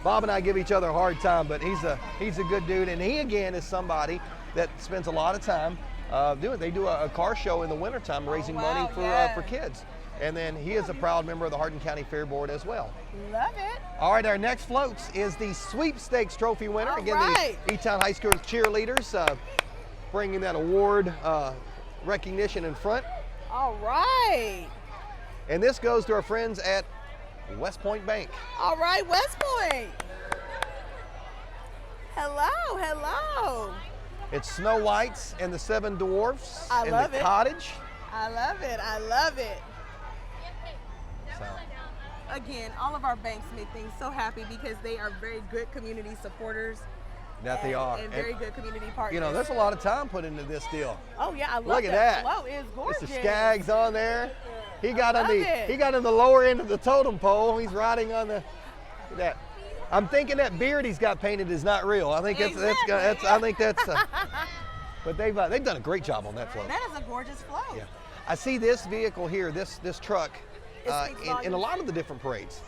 Bob and I give each other a hard time, but he's a good dude, and he again is somebody that spends a lot of time They do a car show in the wintertime, raising money for kids. And then he is a proud member of the Hardin County Fair Board as well. Love it. All right, our next floats is the Sweepstakes Trophy winner. All Again, right. the E-Town High School cheerleaders bringing that award recognition in front. All right. And this goes to our friends at West Point Bank. All right, West Point. Hello, hello. It's Snow White's and the Seven Dwarfs I and love the it. cottage. I love it, I love it. So, Again, all of our banks make things so happy because they are very good community supporters. that they are. And very good community partners. You know, there's a lot of time put into this deal. Oh yeah, I love Look at that. that. Flow is gorgeous. It's the Skaggs on there. He got on love the it. he got in the lower end of the totem pole. He's riding on the look at that. I'm thinking that beard he's got painted is not real. I think that's I think that's. But they've done a great job on that float. That is a gorgeous float. Yeah, I see this vehicle here, this truck, It speaks in a volumes. lot of the different parades.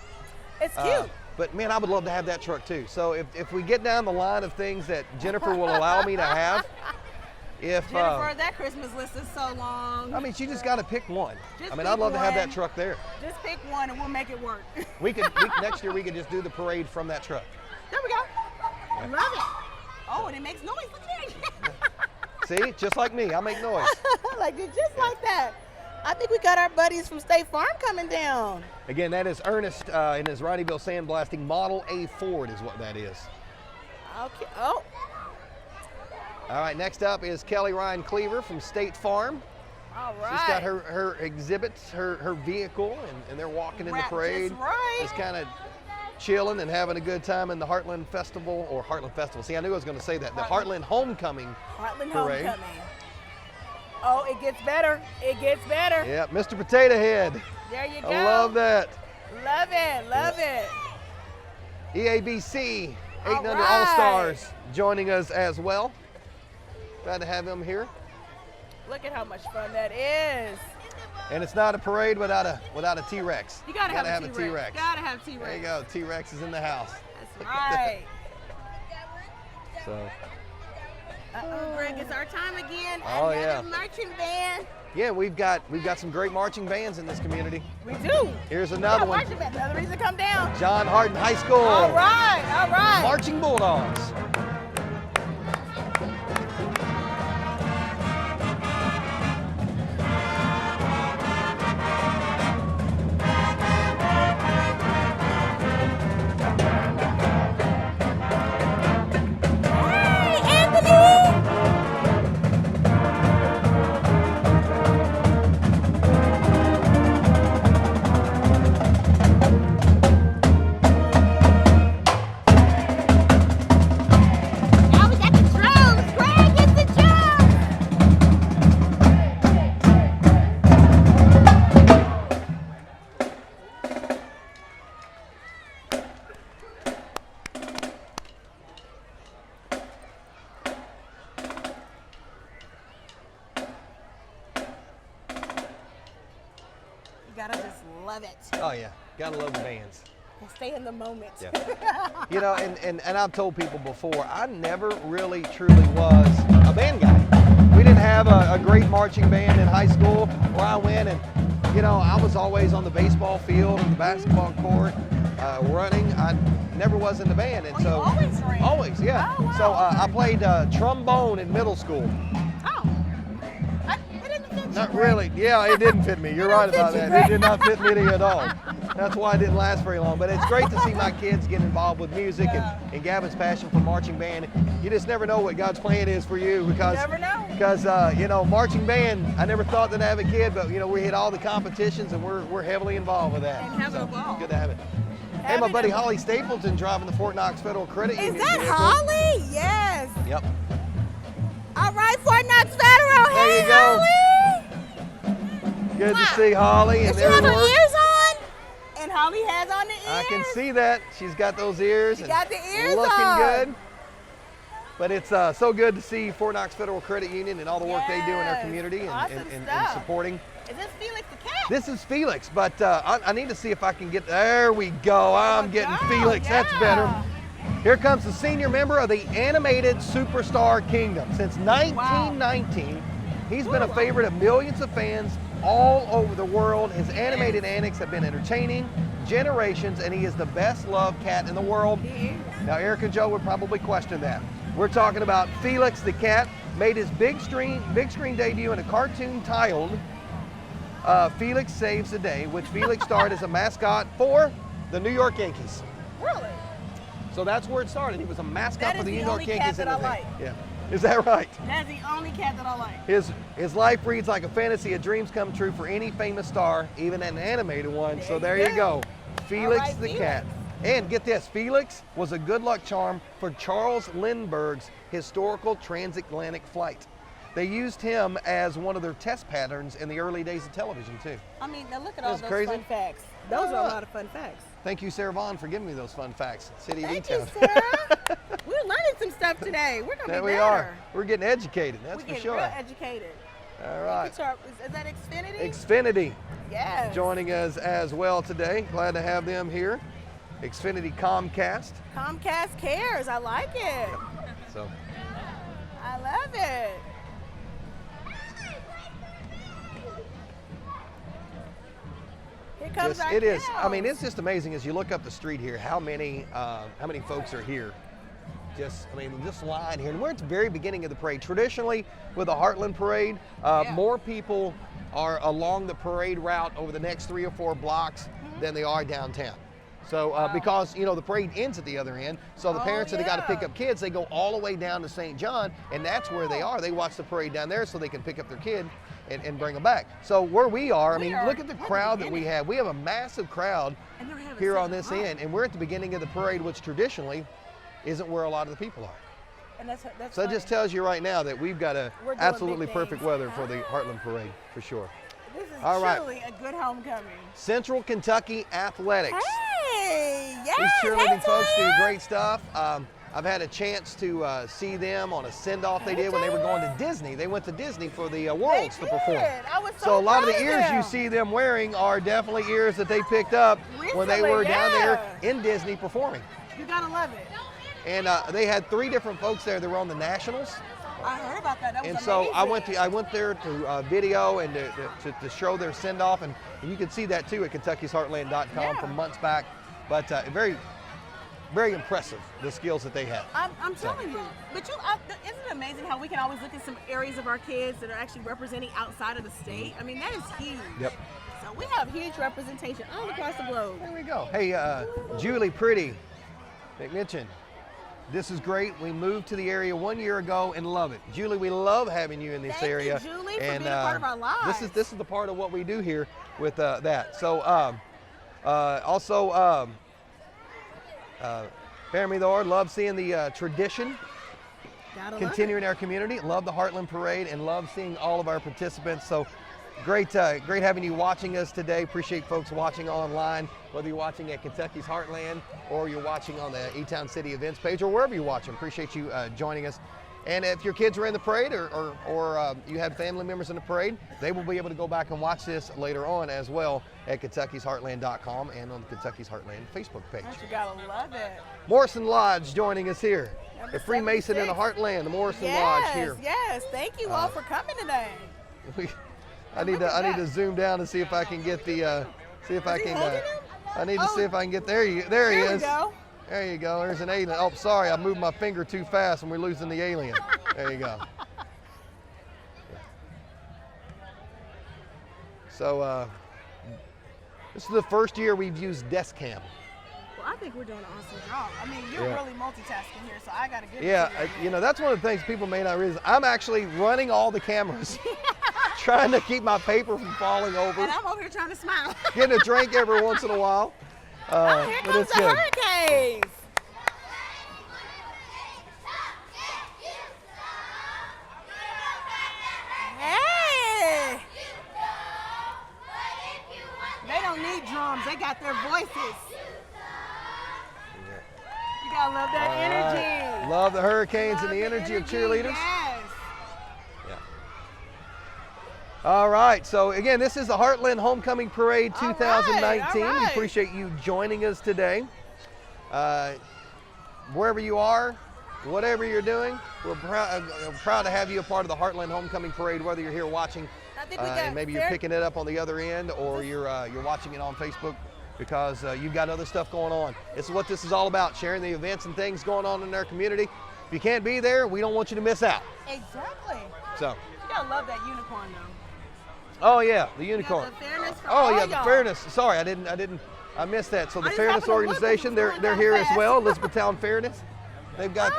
It's cute. But man, I would love to have that truck too. So if we get down the line of things that Jennifer will allow me to have, Jennifer, that Christmas list is so long. I mean, she just got to pick one. Just I mean, pick I'd love to have that one. truck there. Just pick one and we'll make it work. Next year we could just do the parade from that truck. There we go. I love it. Oh, and it makes noise. Look at it. See, just like me, I make noise. Like it, just like that. I think we got our buddies from State Farm coming down. Again, that is Ernest in his Ronnieville sandblasting Model A Ford is what that is. Okay. Oh, All right, next up is Kelly Ryan Cleaver from State Farm. all right. She's got her exhibits, her vehicle, and they're walking in the Wrapped parade. just right. Just kind of chilling and having a good time in the Heartland Festival, or Heartland Festival. See, I knew I was going to say that. The Heartland Homecoming Heartland Parade. Homecoming. Oh, it gets better. It gets better. Yeah, Mr. Potato Head. There you go. I love that. Love it. Love it. EABC, 8 and All Under right. All-Stars, joining us as well. Glad to have him here. Look at how much fun that is. And it's not a parade without a T-Rex. You gotta have a T-Rex. T-Rex. Gotta have T-Rex. There you go. T-Rex is in the house. That's right. So, Uh-oh, Greg, it's our time again. Oh, Another yeah. marching band. yeah, we've got some great marching bands in this community. We do. Here's another one. Marching band. Another reason to come down. John Hardin High School. All right. All right. Marching Bulldogs. Hey, Anthony. Now we got the drums. Greg, get the drums. You gotta just love it. Oh yeah, gotta love the bands. And stay in the moment. Yeah. You know, and I've told people before, I never really truly was a band guy. We didn't have a great marching band in high school where I went, and you know, I was always on the baseball field and the basketball court, running. I never was in the band, and Oh, you so always ran? always, yeah. Oh, wow. So I played trombone in middle school. Oh. It didn't fit you, Not Greg. really. Yeah, it didn't fit me. You're right fit about you, that. Greg. It did not fit me at all. That's why it didn't last very long. But it's great to see my kids get involved with music and Gavin's passion for marching band. You just never know what God's plan is for you because never know. Because you know, marching band. I never thought that I have a kid, but you know, we hit all the competitions and we're heavily involved with that. And having a ball. Good to have it. Hey, my buddy Holly Stapleton driving the Fort Knox Federal Credit Is Union. that vehicle. Holly? Yes. Yep. All right, Fort Knox Federal. There Hey, you go. Holly. Good to see Holly and Does she have their her work. ears on? And Holly has on the ears. I can see that. She's got those ears. She and got the ears looking on. good. But it's so good to see Fort Knox Federal Credit Union and all the work they do in our Yes. community and, Awesome and stuff. supporting. Is this Felix the cat? This is Felix, but I need to see if I can get, there we go. I'm getting go, Felix, that's yeah. better. Here comes the senior member of the Animated Superstar Kingdom. Since 1919, he's been a favorite of millions of fans all over the world. His animated antics have been entertaining generations, and he is the best loved cat in the world. He is. Now, Eric and Joe would probably question that. We're talking about Felix the cat, made his big screen debut in a cartoon titled Felix Saves the Day, which Felix starred as a mascot for the New York Yankees. Really? So that's where it started. He was a mascot That for is the the New York only Yankees. cat that I like. Yeah. Is that right? That's the only cat that I like. His life reads like a fantasy of dreams come true for any famous star, even an animated one. So there you go. Felix right, the Felix. cat. And get this, Felix was a good luck charm for Charles Lindbergh's historical transatlantic flight. They used him as one of their test patterns in the early days of television too. I mean, now look at all That's those crazy. fun facts. Those are a lot of fun facts. Thank you, Sarah Vaughn, for giving me those fun facts. City of Thank you, E-Town. Sarah. We're learning some stuff today. We're gonna There be we better. are. We're getting educated, that's We're for getting sure. real educated. All right. Is that Xfinity? Xfinity Yes. joining us as well today. Glad to have them here. Xfinity Comcast. Comcast cares. I like it. So I love it. Here comes yes, our it is. cows. I mean, it's just amazing as you look up the street here how many folks are here. This line here, and we're at the very beginning of the parade. Traditionally, with the Heartland Parade, more people are along the parade route over the next 3 or 4 blocks than they are downtown. So because the parade ends at the other end, so the parents that have got to pick up kids, they go all the way down to St. John, and that's where they are. They watch the parade down there so they can pick up their kid and bring them back. So where we are, look at the crowd that we have. We have a massive crowd here on this end, and we're at the beginning of the parade, which traditionally isn't where a lot of the people are. And that's So that just tells you right now that we've got We're doing absolutely big perfect things. weather for the Heartland Parade, for sure. This is All right. truly a good homecoming. Central Kentucky Athletics. Hey, yes. These hey, cheerleading folks do Tanya. great stuff. I've had a chance to see them on a send-off they did when they were going to Disney. They went to Disney for the Worlds to perform. I was So a lot of the proud ears you them. see them wearing are definitely ears that they picked up when they Recently, were down there yeah. in Disney performing. You gotta love it. And they had 3 different folks there that were on the Nationals. I heard about that. That was And so amazing. I went there to video and to show their send-off, and you can see that too at Kentucky'sHeartland.com Yeah. from months back. But very, very impressive, the skills that they have. I'm telling you. But isn't it amazing how we can always look at some areas of our kids that are actually representing outside of the state? I mean, that is huge. Yep. So we have huge representation all across the globe. There we go. Hey, Julie Pretty McMitchin, this is great. We moved to the area 1 year ago and love it. Julie, we love having you in this Thank you, area. Julie, for being a part of our lives. This is the part of what we do here with that. So also, Family Lord, love seeing the tradition Gotta continue in our community. Love the Heartland Parade and love seeing all of our participants. So great having you watching us today. Appreciate folks watching online, whether you're watching at Kentucky's Heartland or you're watching on the E-Town City events page or wherever you watch them. Appreciate you joining us. And if your kids are in the parade or you have family members in the parade, they will be able to go back and watch this later on as well at Kentucky'sHeartland.com and on the Kentucky's Heartland Facebook page. You gotta love it. Morrison Lodge joining us here. Number A Freemason in the 76. Heartland, the Morrison Lodge here. Yes, thank you all for coming today. I need to zoom down and see if I can get the see if I Is he can holding him? I need to see Oh. if I can get there he There we is. go. There you go. There's an alien. Oh, sorry, I moved my finger too fast and we're losing the alien. There you go. So this is the first year we've used desk cam. Well, I think we're doing an awesome job. I mean, you're Yeah. really multitasking here, so I gotta give Yeah, it to you. that's one of the things people may not realize. I'm actually running all the cameras, trying to keep my paper from falling over, And I'm over here trying to smile. getting a drink every once in a while. Oh, here but comes it's the good. hurricanes. Hey! They don't need drums. They got their voices. You gotta love that energy. Love the Hurricanes Love and the energy of cheerleaders. Yes. Yeah. All right, so again, this is the Heartland Homecoming Parade All right, 2019. all We right. appreciate you joining us today. Wherever you are, whatever you're doing, we're proud to have you a part of the Heartland Homecoming Parade, whether you're here watching I think we got and maybe you're Sarah- picking it up on the other end or you're watching it on Facebook because you've got other stuff going on. This is what this is all about, sharing the events and things going on in our community. If you can't be there, we don't want you to miss out. Exactly. So, You gotta love that unicorn though. oh yeah, the You got unicorn. the fairness for Oh all yeah, the y'all. fairness. Sorry, I didn't I missed that. So the I just Fairness happened to look, Organization, it was they're going here down as fast. well. Elizabethtown Fairness. They've got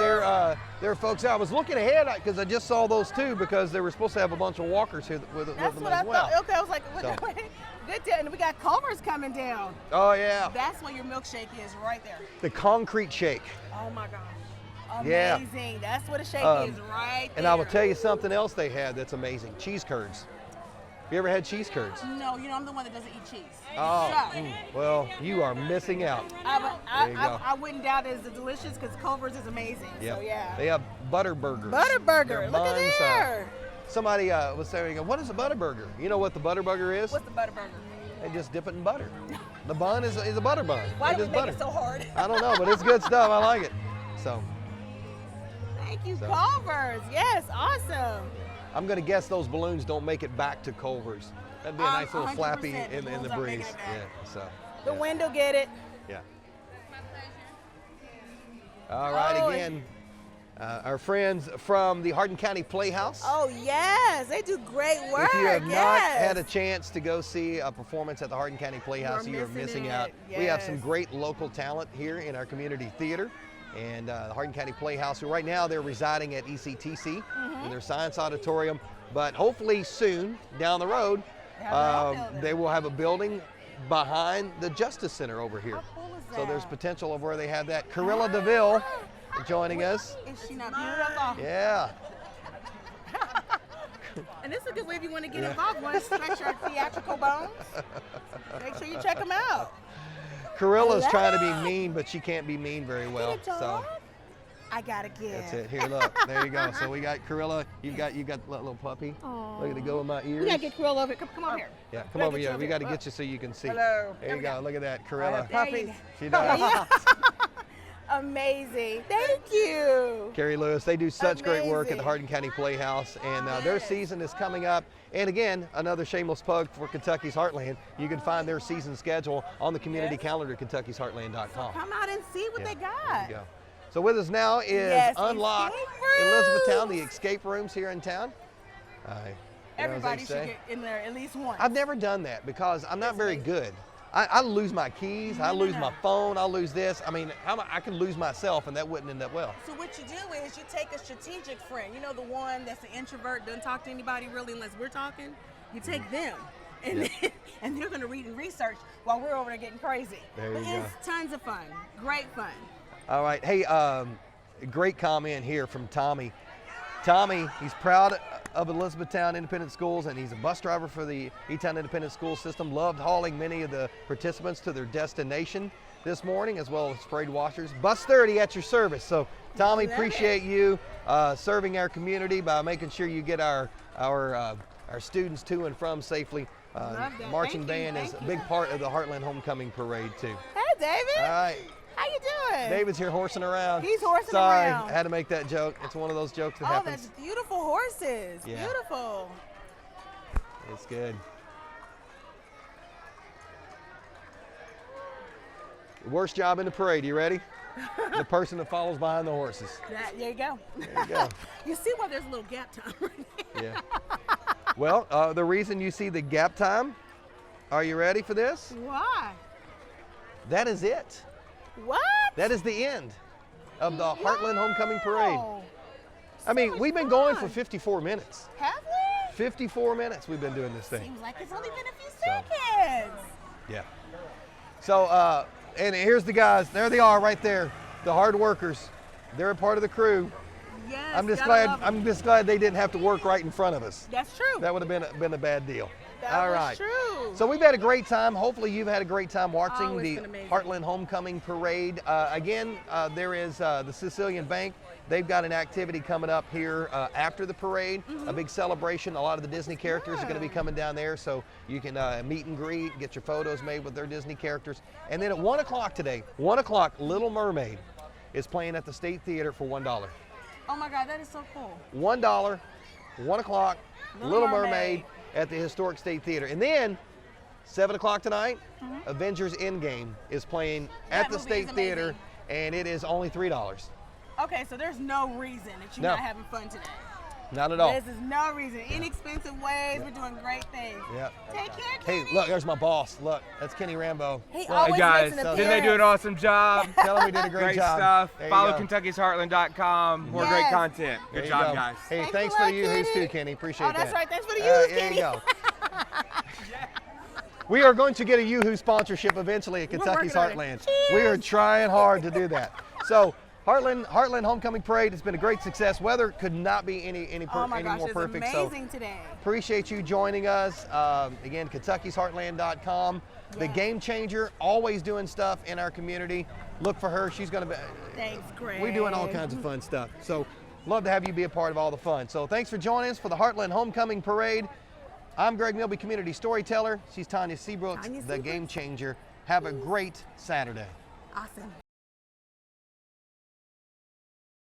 their folks out. I was looking ahead because I just saw those two because they were supposed to have a bunch of walkers here with That's them what as I well. thought. Okay, I was like, So. good deal. And we got Culver's coming down. Oh yeah, That's what your milkshake is right there. the concrete shake. Oh my gosh. Yeah. Amazing. That's what a shake is right there. And I will tell you something else they have that's amazing: cheese curds. You ever had cheese curds? No, you know, I'm the one that doesn't eat cheese. Oh, So, well, you are missing out. There you go. I wouldn't doubt it as delicious because Culver's is amazing. Yep. So yeah. They have butter burgers. Butter burger. Their Look at buns, there. Somebody was saying, what is a butter burger? You know what the butter burger is? What's the butter burger? They just dip it in butter. The bun is a butter bun. Why They do we just make butter. it so hard? I don't know, but it's good stuff. I like it. So Thank you, So. Culver's. Yes, awesome. I'm going to guess those balloons don't make it back to Culver's. That'd be a nice little 100%. flappy The in balloons the aren't making breeze. it back. Yeah. So. The yeah. wind will get it. Yeah. All right, Oh, again, our friends from the Hardin County Playhouse. Oh yes, they do great work. If you have not yes. had a chance to go see a performance at the Hardin County Playhouse, You're you are missing missing it. out. We have some Yes. great local talent here in our community theater. And the Hardin County Playhouse, who right now they're residing at ECTC in their science auditorium, but hopefully soon down the road, They have their own building. they will have a building behind the Justice Center over here. How cool is So there's that? potential of where they have that. Carilla DeVille joining us. Is she not beautiful? Yeah. And this is a good way if you want to get involved. You want to stretch your theatrical bones? Make sure you check them out. Carilla's trying to be Hello. mean, but she can't be mean very well. Get a So dog? I gotta get. that's it. Here, look. There you go. So we got Carilla. You got that little puppy. Look at it go in my ears. We gotta get Krill over here. Come over here. Yeah, come Gotta over get you here. over We here. got to get you so you can see. Hello. There There you we go. go. Look at that, Carilla. There you go. She does. Yeah. Amazing. Thank you. Carrie Lewis, they do such great work at the Amazing. Hardin County Playhouse, and their Yes. season is coming up. And again, another shameless plug for Kentucky's Heartland. You can find their season schedule on the community calendar, kentuckysheartland.com. Come out and see what they There got. you go. So with us now is Yes, Unlock escape Elizabethtown, the rooms. escape rooms here in town. You know, as they Everybody should say. get in there at least once. I've never done that because I'm not very good. I lose my keys, I lose my phone, I lose this. I mean, I can lose myself and that wouldn't end up well. So what you do is you take a strategic friend, you know, the one that's an introvert, doesn't talk to anybody really unless we're talking. You take them, and and they're gonna read and research while we're over there getting crazy. There But you go. it's tons of fun, great fun. All right, hey, great comment here from Tommy. Tommy, he's proud of Elizabethtown Independent Schools, and he's a bus driver for the E-Town Independent School System. Loved hauling many of the participants to their destination this morning, as well as sprayed washers. Bus 30 at your service. So, Tommy, Love appreciate you serving our community by making sure you get our students to and from safely. Love that. Marching Thank you, band is thank a you. big part of the Heartland Homecoming Parade too. Hey, David. All right. How you doing? David's here horsing around. He's horsing Sorry, around. I had to make that joke. It's one of those jokes that Oh, happens. that's beautiful horses. Yeah. Beautiful. It's good. Worst job in the parade, you ready? The person that follows behind the horses. There you go. There you go. You see why there's a little gap time right there? Yeah. Well, the reason you see the gap time, are you ready for this? Why? That is it. What? That is the end of the Heartland Homecoming Parade. Wow. I mean, much we've been going for fun. 54 minutes. Have we? 54 minutes we've been doing this thing. Seems like it's only been a few seconds. Yeah. So, and here's the guys. There they are, right there. The hard workers. They're a part of the crew. Yes. I'm just gotta glad. love 'em. I'm just glad they didn't have to work right in front of us. That's true. That would have been a bad deal. That All was right. true. So we've had a great time. Hopefully you've had a great time watching Oh, it's the been amazing. Heartland Homecoming Parade. Again, there is the Sicilian Bank. They've got an activity coming up here after the parade, a big celebration. A lot of the Disney characters are going to be coming down there, so you can meet and greet, get your photos made with their Disney characters. And then at 1 o'clock today, 1 o'clock, Little Mermaid is playing at the State Theater for $1. Oh my God, that is so cool. $1, 1 o'clock, Little Mermaid Mermaid. at the Historic State Theater. And then 7 o'clock tonight, Avengers Endgame is playing at That the movie State is Theater, amazing. and it is only $3. Okay, so there's no reason that you're No. not having fun today. Not at all. This is no reason. Inexpensive ways. We're doing great things. Yeah. Take care, Kenny. Hey, look, there's my boss. Look, that's Kenny Rambo. He Look, always Hey guys, makes an didn't they do an appearance. awesome job? tell him we did a great job. stuff. There you Follow go. Kentucky'sHeartland.com. More great Yes. content. There Good you job, go. guys. Hey, Thanks thanks a for lot, the yoo-hoos Kenny. too, Kenny. Appreciate Oh, that's that. right. Thanks for the yoo-hoos, There Kenny. you go. We are going to get a yoo-hoo sponsorship eventually at Kentucky's working on Heartland. it. Cheers. We are trying hard to do that. So Heartland Homecoming Parade has been a great success. Weather could not be any Oh my any gosh, more it's perfect. amazing today. Appreciate you joining us. Again, Kentucky'sHeartland.com. The Yes. Game Changer, always doing stuff in our community. Look for her. She's going to be. Thanks, Greg. We're doing all kinds of fun stuff. So love to have you be a part of all the fun. So thanks for joining us for the Heartland Homecoming Parade. I'm Greg Milby, Community Storyteller. She's Tanya Seabrooks, Tanya the Game Seabrooks. Changer. Have a great Saturday. Awesome.